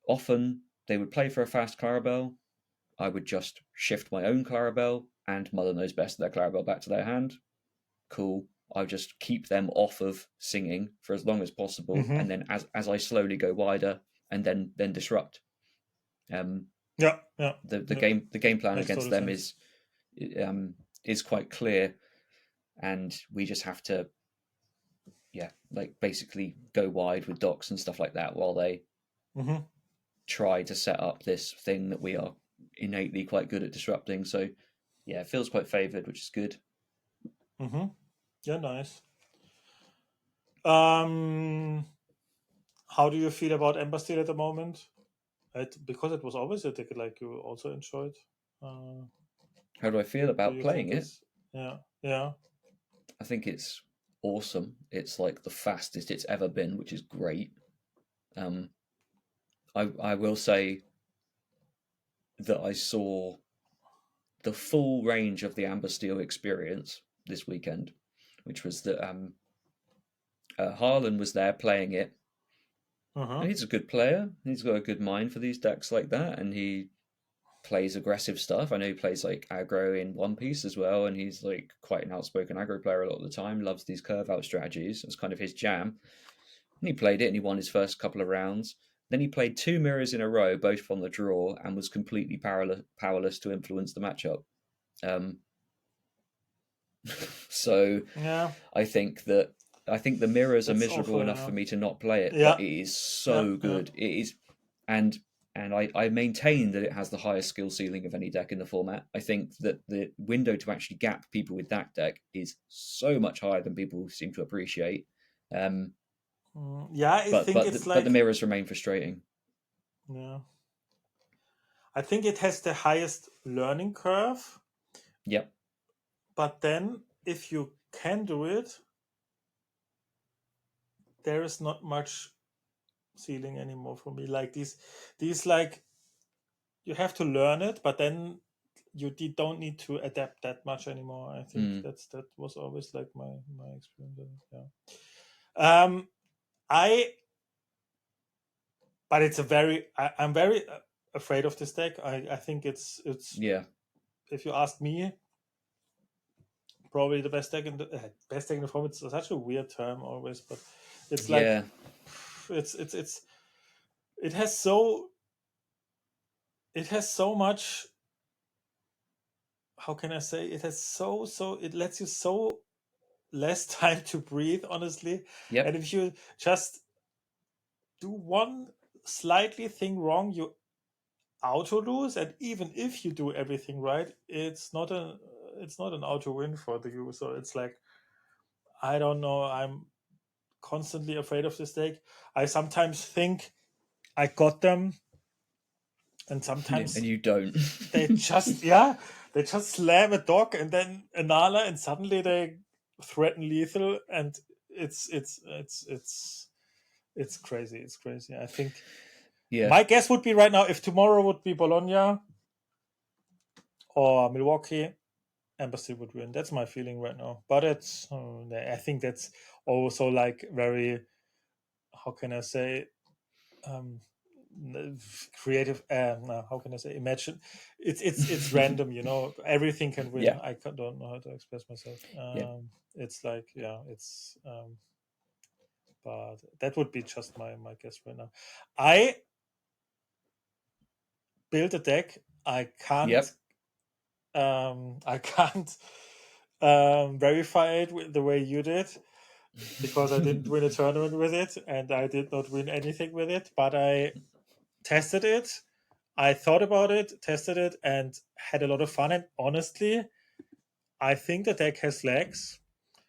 often they would play for a fast Clarabelle. I would just shift my own Clarabelle and Mother Knows Best their Clarabelle back to their hand. Cool. I'll just keep them off of singing for as long as possible,
Mm-hmm.
and then as I slowly go wider, and then disrupt.
Yeah. Yeah. Yeah.
The game plan
Makes
against
total
them
sense.
is quite clear, and we just have to like basically go wide with docks and stuff like that while they
Mm-hmm.
try to set up this thing that we are innately quite good at disrupting. So yeah, it feels quite favored, which is good.
Mm-hmm. Yeah. Nice. Um, how do you feel about Ember Steel at the moment? Because it was always a ticket like you also enjoyed. Uh,
How do I feel
do
about
you
playing
think
it?
it's yeah yeah
I think it's awesome. It's like the fastest it's ever been, which is great. Um, I will say that I saw the full range of the Amber Steel experience this weekend, which was that Harlan was there playing it, and
uh-huh
he's a good player. He's got a good mind for these decks like that, and he plays aggressive stuff. I know he plays like aggro in One Piece as well, and he's like quite an outspoken aggro player a lot of the time. Loves these curve out strategies. It's kind of his jam. And he played it, and he won his first couple of rounds. Then he played two mirrors in a row, both from the draw, and was completely powerless to influence the matchup. Um, so
yeah
I think the mirrors are
that's
miserable
awful
enough for
yeah
me to not play it, but
yeah
it is
yeah
so
yeah
good. It is, and I maintain that it has the highest skill ceiling of any deck in the format. I think that the window to actually gap people with that deck is so much higher than people seem to appreciate. Um,
yeah I think it's
but the
like
mirrors remain frustrating.
yeah I think it has the highest learning curve,
Yep.
but then if you can do it, there is not much ceiling anymore for me. Like these like you have to learn it, but then don't need to adapt that much anymore. I think
Mm.
that was always like my experience. Yeah. Um, I but it's a very I'm very afraid of this deck. I think it's
Yeah.
if you ask me, probably the best deck in the form. It's such a weird term always, but it's like
Yeah.
it's it has so it has so much. How can I say it has so it lets you so less time to breathe, honestly. And
Yep.
if you just do one slightly thing wrong, you auto lose. And even if you do everything right, it's not an auto win for the user. It's like I don't know. I'm constantly afraid of this deck. I sometimes think I got them, and
And
sometimes
you don't.
they just yeah they just slam a dog and then another, and suddenly they threaten lethal, and it's crazy. It's crazy. I think
Yeah.
my guess would be right now, if tomorrow would be Bologna or Milwaukee, Embassy would win. That's my feeling right now. But it's I think that's also like very, how can I say, um creative, no, how can I say, imagine, it's random, everything can win.
Yeah.
Don't know how to express myself.
Yeah.
It's like, yeah, it's but that would be just my guess right now. I built a deck. I can't verify it with the way you did, because I didn't win a tournament with it and I did not win anything with it, but I tested it. I thought about it, tested it, and had a lot of fun. And honestly, I think the deck has legs.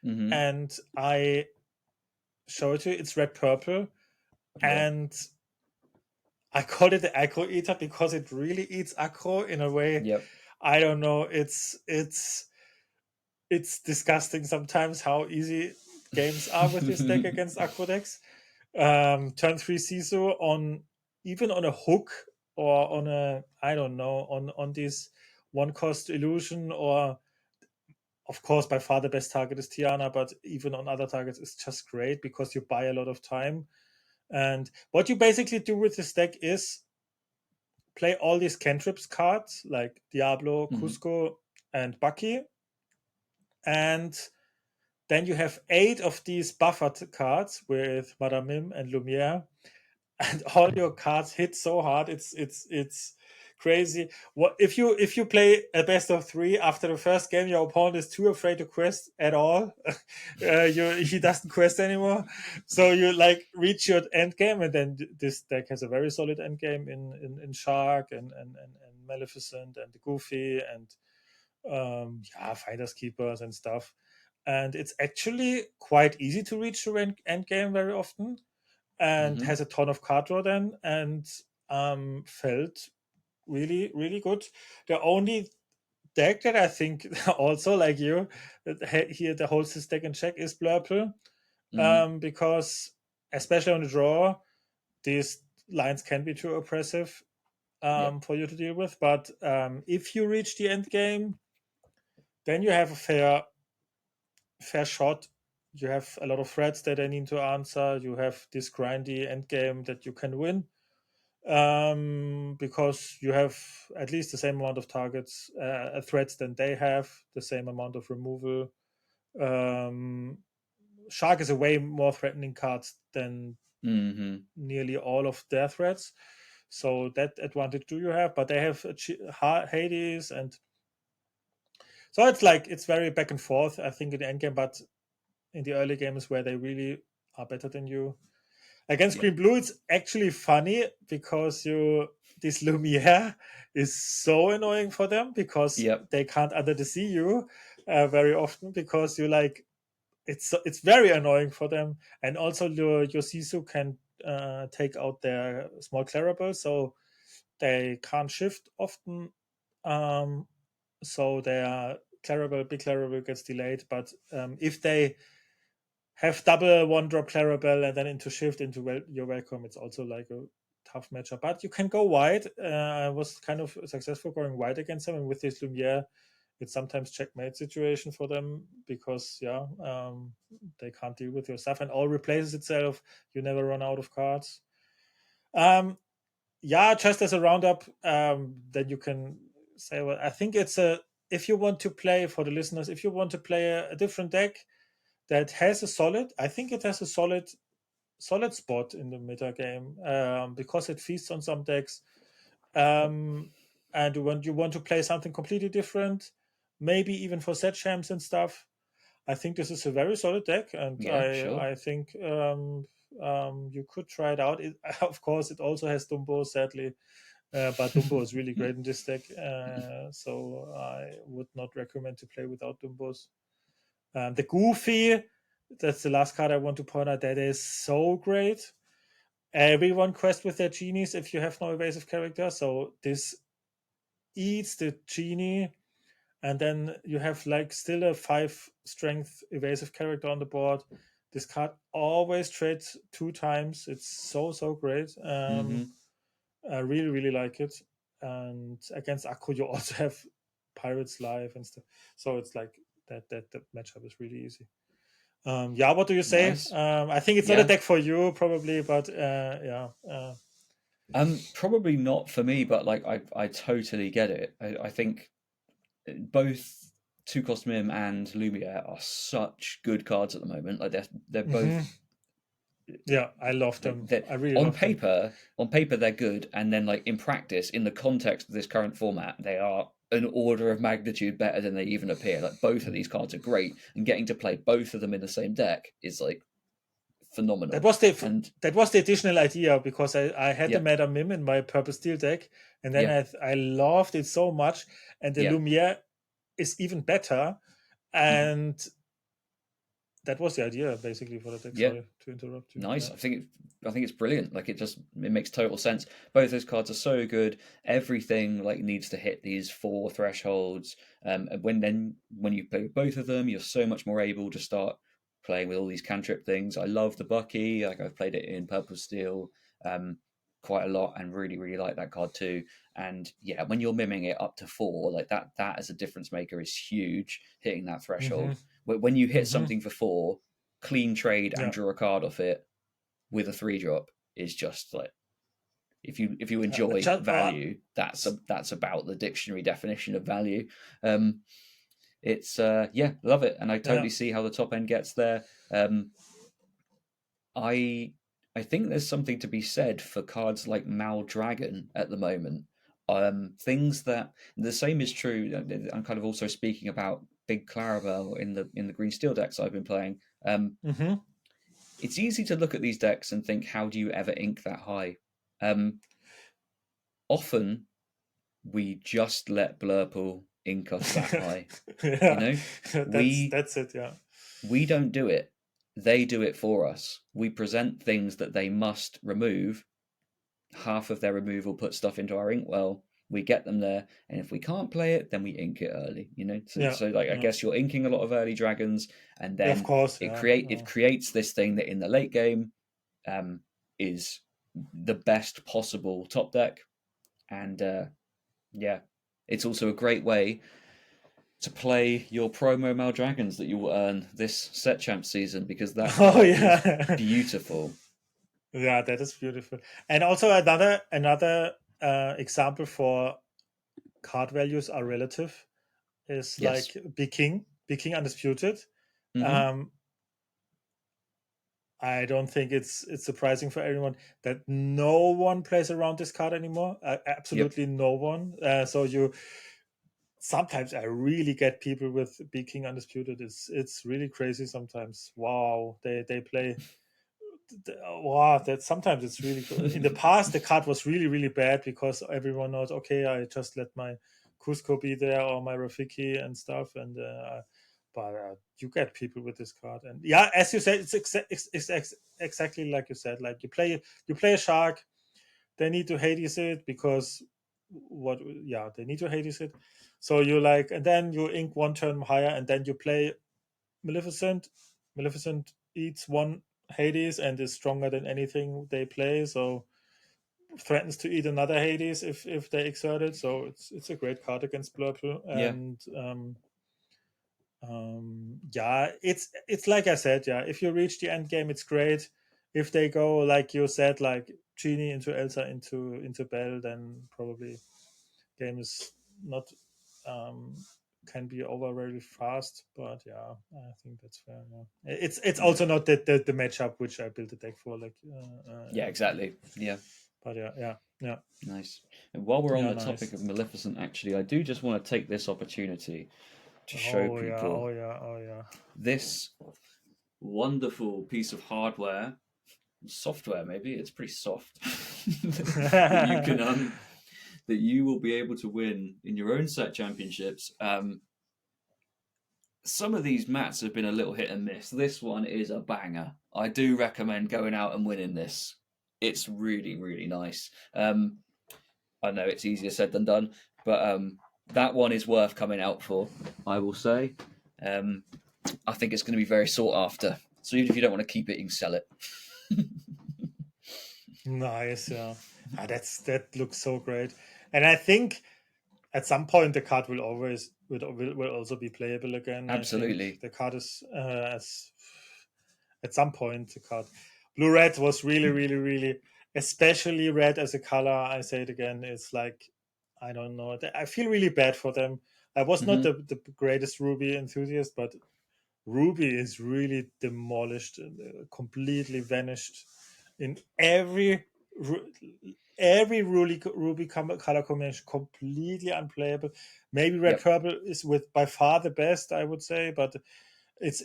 Mm-hmm.
And I show it to you. It's red purple, and I call it the aggro eater because it really eats aggro in a way.
Yep.
I don't know. It's disgusting sometimes how easy games are with this deck against aggro decks. Turn 3 Sisu on, even on a hook, or on a, I don't know, on this one cost illusion, or of course by far the best target is Tiana, but even on other targets it's just great because you buy a lot of time. And what you basically do with this deck is play all these cantrips cards like Diablo, Cusco, and Bucky, and then you have 8 of these buffered cards with Madame Mim and Lumiere, and all your cards hit so hard. It's crazy. What if you play a best of 3 after the first game? Your opponent is too afraid to quest at all. He doesn't quest anymore, so you like reach your end game, and then this deck has a very solid end game in Shark and Maleficent and Goofy and Finders Keepers and stuff. And it's actually quite easy to reach the end game very often, and has a ton of card draw then, and felt really, really good. The only deck that I think also like you here the holds this deck in check is Blurple, because especially on the draw, these lines can be too oppressive for you to deal with. But if you reach the end game, then you have a fair shot. You have a lot of threats that they need to answer. You have this grindy end game that you can win, because you have at least the same amount of targets, threats than they have, the same amount of removal. Shark is a way more threatening card than nearly all of their threats, so that advantage do you have. But they have Hades, and so it's very back and forth, I think, in the end game. But in the early game is where they really are better than you. Against Green Blue, it's actually funny because this Lumiere is so annoying for them, because they can't under the sea you very often, because you like it's very annoying for them. And also your Sisu can take out their small Clarabelle, so they can't shift often. So their big Clarabelle gets delayed. But if they have double one drop Clarabelle and then into shift into your welcome, it's also like a tough matchup. But you can go wide. I was kind of successful going wide against them, and with this Lumiere, it's sometimes checkmate situation for them, because they can't deal with your stuff, and all replaces itself. You never run out of cards. Just as a roundup, then you can say, well, I think it's if you want to play, for the listeners, if you want to play a different deck that has I think it has a solid spot in the meta game, because it feasts on some decks. And when you want to play something completely different, maybe even for set champs and stuff, I think this is a very solid deck, and I think you could try it out. Of course, it also has Dumbo, sadly, but Dumbo is really great in this deck, so I would not recommend to play without Dumbos. The Goofy, that's the last card I want to point out. That is so great. Everyone quest with their genies if you have no evasive character. So this eats the genie, and then you have like still a 5 strength evasive character on the board. This card always trades 2 times. It's so great. I really, really like it. And against Akku, you also have Pirates Life and stuff. So it's like that matchup is really easy. What do you say?
Nice.
I think it's not a deck for you, probably, but
probably not for me, but like I totally get it. I think both Two Cost Mim and Lumiere are such good cards at the moment. Like they're both
Yeah, I love
Like
them.
that
I really love them.
on paper they're good, and then like in practice, in the context of this current format, they are an order of magnitude better than they even appear. Like both of these cards are great, and getting to play both of them in the same deck is like
That
phenomenal.
was the
And
that was the additional idea because I had the
yeah,
Meta Mim in my purple steel deck, and then
yeah,
I loved it so much, and the
yeah.
Lumiere is even better,
Mhm.
and that was the idea basically for the deck.
Yeah,
Sorry to interrupt you.
nice.
Yeah.
I think it's brilliant. Like it makes total sense. Both those cards are so good. Everything like needs to hit these four thresholds. And when you play with both of them, you're so much more able to start playing with all these cantrip things. I love the Bucky. Like I've played it in Purple Steel quite a lot, and really like that card too. And yeah, when you're miming it up to four, like that as a difference maker is huge. Hitting that
Mm-hmm.
threshold. When you hit
Mm-hmm.
something for four, clean trade and
Yeah.
draw a card off it with a 3 drop is just like if you enjoy
Just
value, that's about the dictionary definition of value. Um, it's yeah, love it, and I
yeah.
totally see how the top end gets there. Um, I I think there's something to be said for cards like Mal Dragon at the moment. Things that the same is true. I'm kind of also speaking about Big Clarabelle in the Green Steel decks I've been playing.
Mm-hmm.
It's easy to look at these decks and think, how do you ever ink that high? Um, Often we just let Blurple ink us that high. You
yeah.
know, we
That's it. Yeah.
we don't do it; they do it for us. We present things that they must remove. Half of their removal puts stuff into our inkwell. We get them there, and if we can't play it, then we ink it early. You know,
Yeah.
so like I
Yeah.
guess you're inking a lot of early dragons, and
Yeah, of
then
course. Yeah.
it creates this thing that in the late game um, is the best possible top deck, and yeah, it's also a great way to play your promo Mal Dragons that you will earn this set champ season because that
Oh
card is
yeah.
beautiful.
Yeah, that is beautiful. And also another example for card values are relative is
Yes.
like Big King Undisputed.
Hmm.
Um, I don't think it's surprising for everyone that no one plays around this card anymore.
Yep.
Absolutely no one. So you sometimes I really get people with Big King Undisputed. It's really crazy sometimes. Wow, they play. Wow, that sometimes it's really good. In the past, the card was really bad because everyone knows. Okay, I just let my Cusco be there or my Rafiki and stuff, and but you get people with this card, and yeah, as you said, it's exactly like you said. Like you play a shark, they need to Hades it because what? Yeah, they need to Hades it. So you like, and then you ink one turn higher, and then you play Maleficent. Maleficent eats one Hades and is stronger than anything they play, so threatens to eat another Hades if they exert it. So it's a great card against Blurple,
Yeah.
and yeah, it's like I said, yeah. If you reach the end game, it's great. If they go like you said, like Genie into Elsa into Belle, then probably game is not um, can be over very fast. But yeah, I think that's fair. Yeah. It's
Yeah.
also not the matchup which I built the deck for. Like,
Yeah. Exactly. Yeah.
but yeah,
Nice. And while we're on
yeah,
the topic
nice.
of Maleficent, actually, I do just want to take this opportunity to show
Oh yeah,
people
oh yeah, oh yeah.
this wonderful piece of hardware, software maybe. It's pretty soft that you can that you will be able to win in your own set championships. Some of these mats have been a little hit and miss. This one is a banger. I do recommend going out and winning this. It's really nice. I know it's easier said than done, but that one is worth coming out for. I will say. Um, I think it's going to be very sought after. So even if you don't want to keep it, you can sell it.
Nice, yeah. That looks so great, and I think at some point the card will always will also be playable again. I think
Absolutely.
the card is as at some point the card blue red was really especially red as a color. I say it again, it's like I don't know. I feel really bad for them. I was not
Hmm.
the greatest Ruby enthusiast, but Ruby is really demolished, completely vanished in every Ruby color combination, completely unplayable. Maybe red
Yep.
purple is with by far the best, I would say, but it's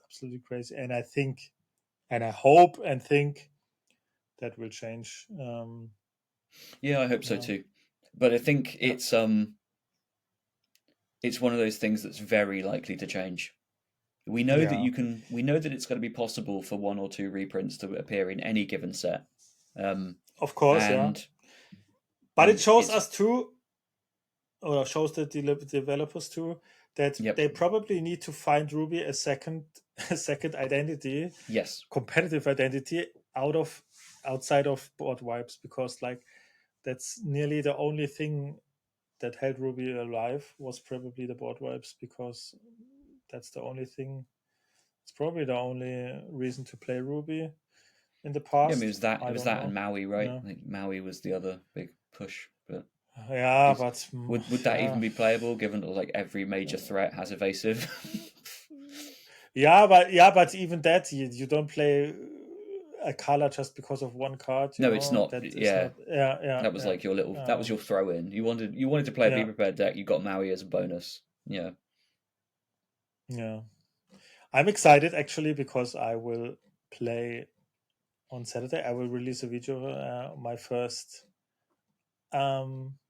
absolutely crazy. And I think, and I hope and think that will change.
Yeah, I hope so
Yeah,
too. But I think
yeah,
it's one of those things that's very likely to change. We know that
yeah.
we know that it's going to be possible for one or two reprints to appear in any given set.
Of course, yeah.
And
But it shows
it's
us too, or shows the developers too, that
yep,
they probably need to find Ruby a second a second identity,
yes,
competitive identity outside of board wipes, because like that's nearly the only thing that held Ruby alive was probably the board wipes, because that's the only thing. It's probably the only reason to play Ruby in the
yeah. I mean,
past.
it
I
was
don't
that and
know.
Maui, right?
Yeah,
I think Maui was the other big push, but
yeah,
is
but
would that
yeah,
even be playable given that like every major threat has evasive?
but even that, you don't play a color just because of one card.
No, it's not.
That is
Yeah,
not. Yeah,
that was like your little. That was your throw in. You wanted to play a be
yeah,
prepared deck. You got Maui as a bonus. Yeah,
yeah. I'm excited actually because I will play on Saturday. I will release a video. My first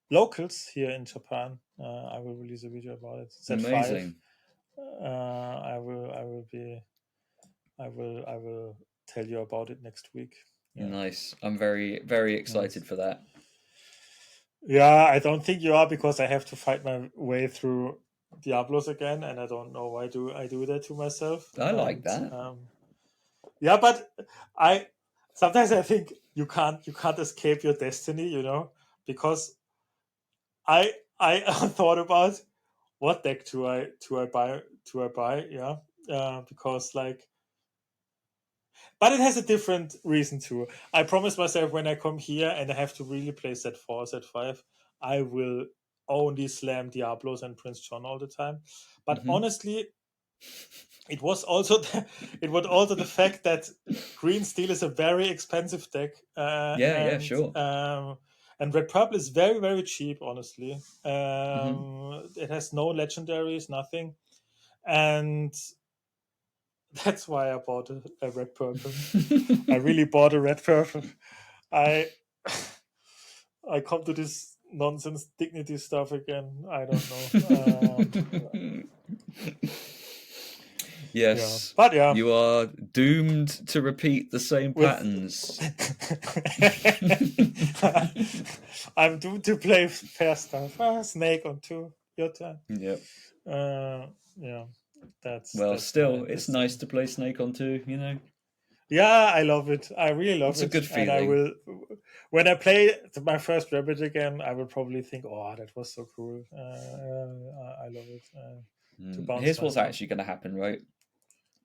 locals here in Japan. I will release a video about it. Set five.
amazing.
I will be. I will tell you about it next week. Yeah.
Nice. I'm very
Nice.
excited for that.
Yeah, I don't think you are, because I have to fight my way through Diablos again, and I don't know why do I do that to myself.
I like
And
that.
yeah, but I sometimes I think you can't escape your destiny, because I thought about what deck do I buy, yeah, because like, but it has a different reason too. I promised myself when I come here and I have to really play set 4, set 5, I will only slam Diablos and Prince John all the time. But
Hmm.
honestly, it was also the fact that Green Steel is a very expensive deck,
Yeah, yeah, sure.
and Red Purple is very very cheap. Honestly,
Hmm.
it has no legendaries, nothing, and that's why I bought a Red Purple. I really bought a Red Purple. I I come to this nonsense dignity stuff again. I don't know. Yeah,
Yes,
but yeah,
you are doomed to repeat the same
with
patterns.
I'm doomed to play fair stuff. Snake on 2. Your turn.
Yep.
Yeah,
Well,
that's my
still, it's nice
destiny.
to play Snake on two.
Yeah, I love it. I really love
It's a
it,
good
and I
feeling.
will. When I play my first Rabbit again, I will probably think, "Oh, that was so cool." I love it. To bounce
Here's
my
what's
stuff.
actually going to happen, right?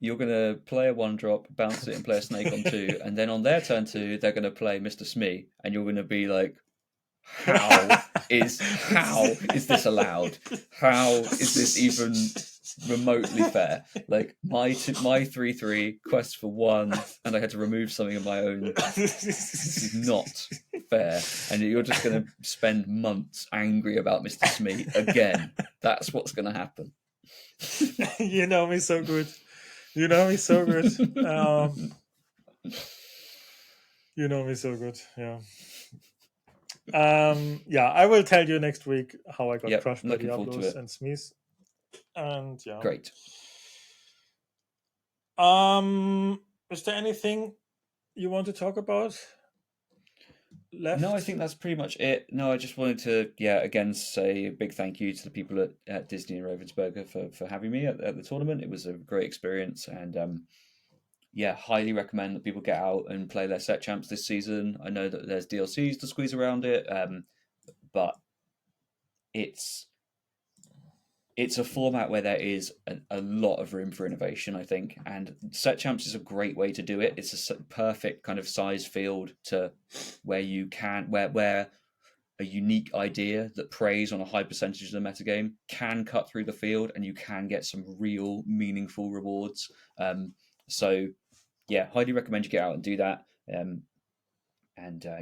You're going to play a one drop, bounce it, and play a Snake on two, and then on their turn two, they're going to play Mr. Smee, and you're going to be like, how is this allowed? How is this even remotely fair? Like my 3/3 quest for one, and I had to remove something of my own. This is not fair, and you're just going to spend months angry about Mr. Smee again. That's what's going to happen.
You know me so good. You know me so good. You know me so good. Yeah. Yeah, I will tell you next week how I got
Yep,
crushed by
looking forward to
Diablos
it.
and Smith. And yeah.
Great.
Is there anything you want to talk about
No, I
left?
think that's pretty much it. No, I just wanted to, yeah, again say a big thank you to the people at Disney and Ravensburger for having me at the tournament. It was a great experience, and yeah, highly recommend that people get out and play their set champs this season. I know that there's DLCs to squeeze around it, but it's it's a format where there is a lot of room for innovation, I think, and set champs is a great way to do it. It's a perfect kind of size field to where you can where a unique idea that preys on a high percentage of the metagame can cut through the field, and you can get some real meaningful rewards. So yeah, highly recommend you get out and do that.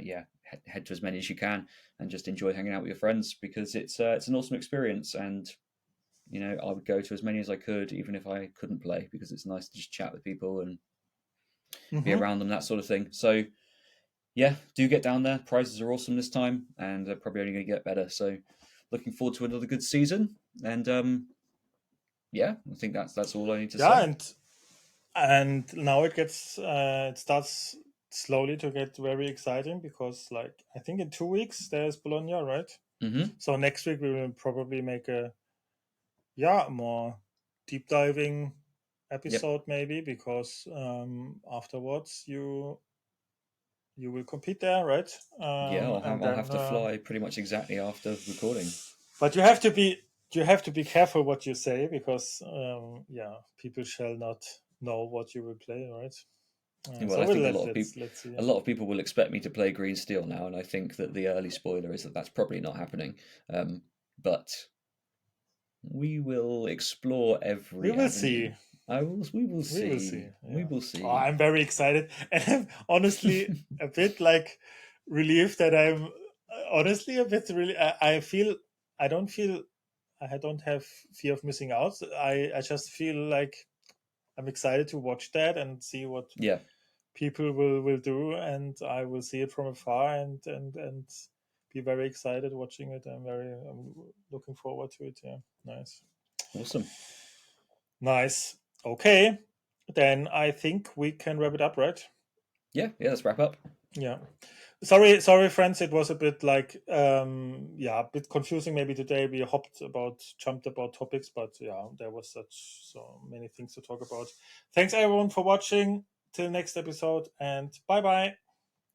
Yeah, head to as many as you can and just enjoy hanging out with your friends, because it's an awesome experience. And I would go to as many as I could, even if I couldn't play, because it's nice to just chat with people and be around them, that sort of thing. So yeah, do get down there. Prizes are awesome this time, and they're probably only going to get better. So looking forward to another good season. And yeah, I think that's all I need to say.
And now it starts slowly to get very exciting, because like I think in 2 weeks there's Bologna, right?
Mm-hmm.
So next week we will probably make a more deep diving episode, maybe, because afterwards you will compete there, right?
Yeah,
And
I'll have
then
to fly pretty much exactly after recording.
but you have to be careful what you say, because people shall not know what you will play, right?
Well,
So
I
we'll
think
let's see.
a lot of people will expect me to play Green Steel now, and I think that the early spoiler is that that's probably not happening. But we will explore
We
every
will
avenue.
see.
We will
We will see.
see. We
Yeah.
will
Oh,
see.
I'm very excited, and I'm honestly a bit like relieved that I'm honestly a bit really. I feel I don't feel I don't have fear of missing out. I just feel like I'm excited to watch that and see what
Yeah,
people will do, and I will see it from afar, and be very excited watching it. I'm looking forward to it. Yeah, nice.
awesome.
Nice. Okay, then I think we can wrap it up, right?
Yeah, let's wrap up.
Yeah. Sorry, friends. It was a bit like, a bit confusing. Maybe today we jumped about topics, but yeah, there was so many things to talk about. Thanks everyone for watching. Till next episode, and bye bye.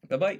Bye bye.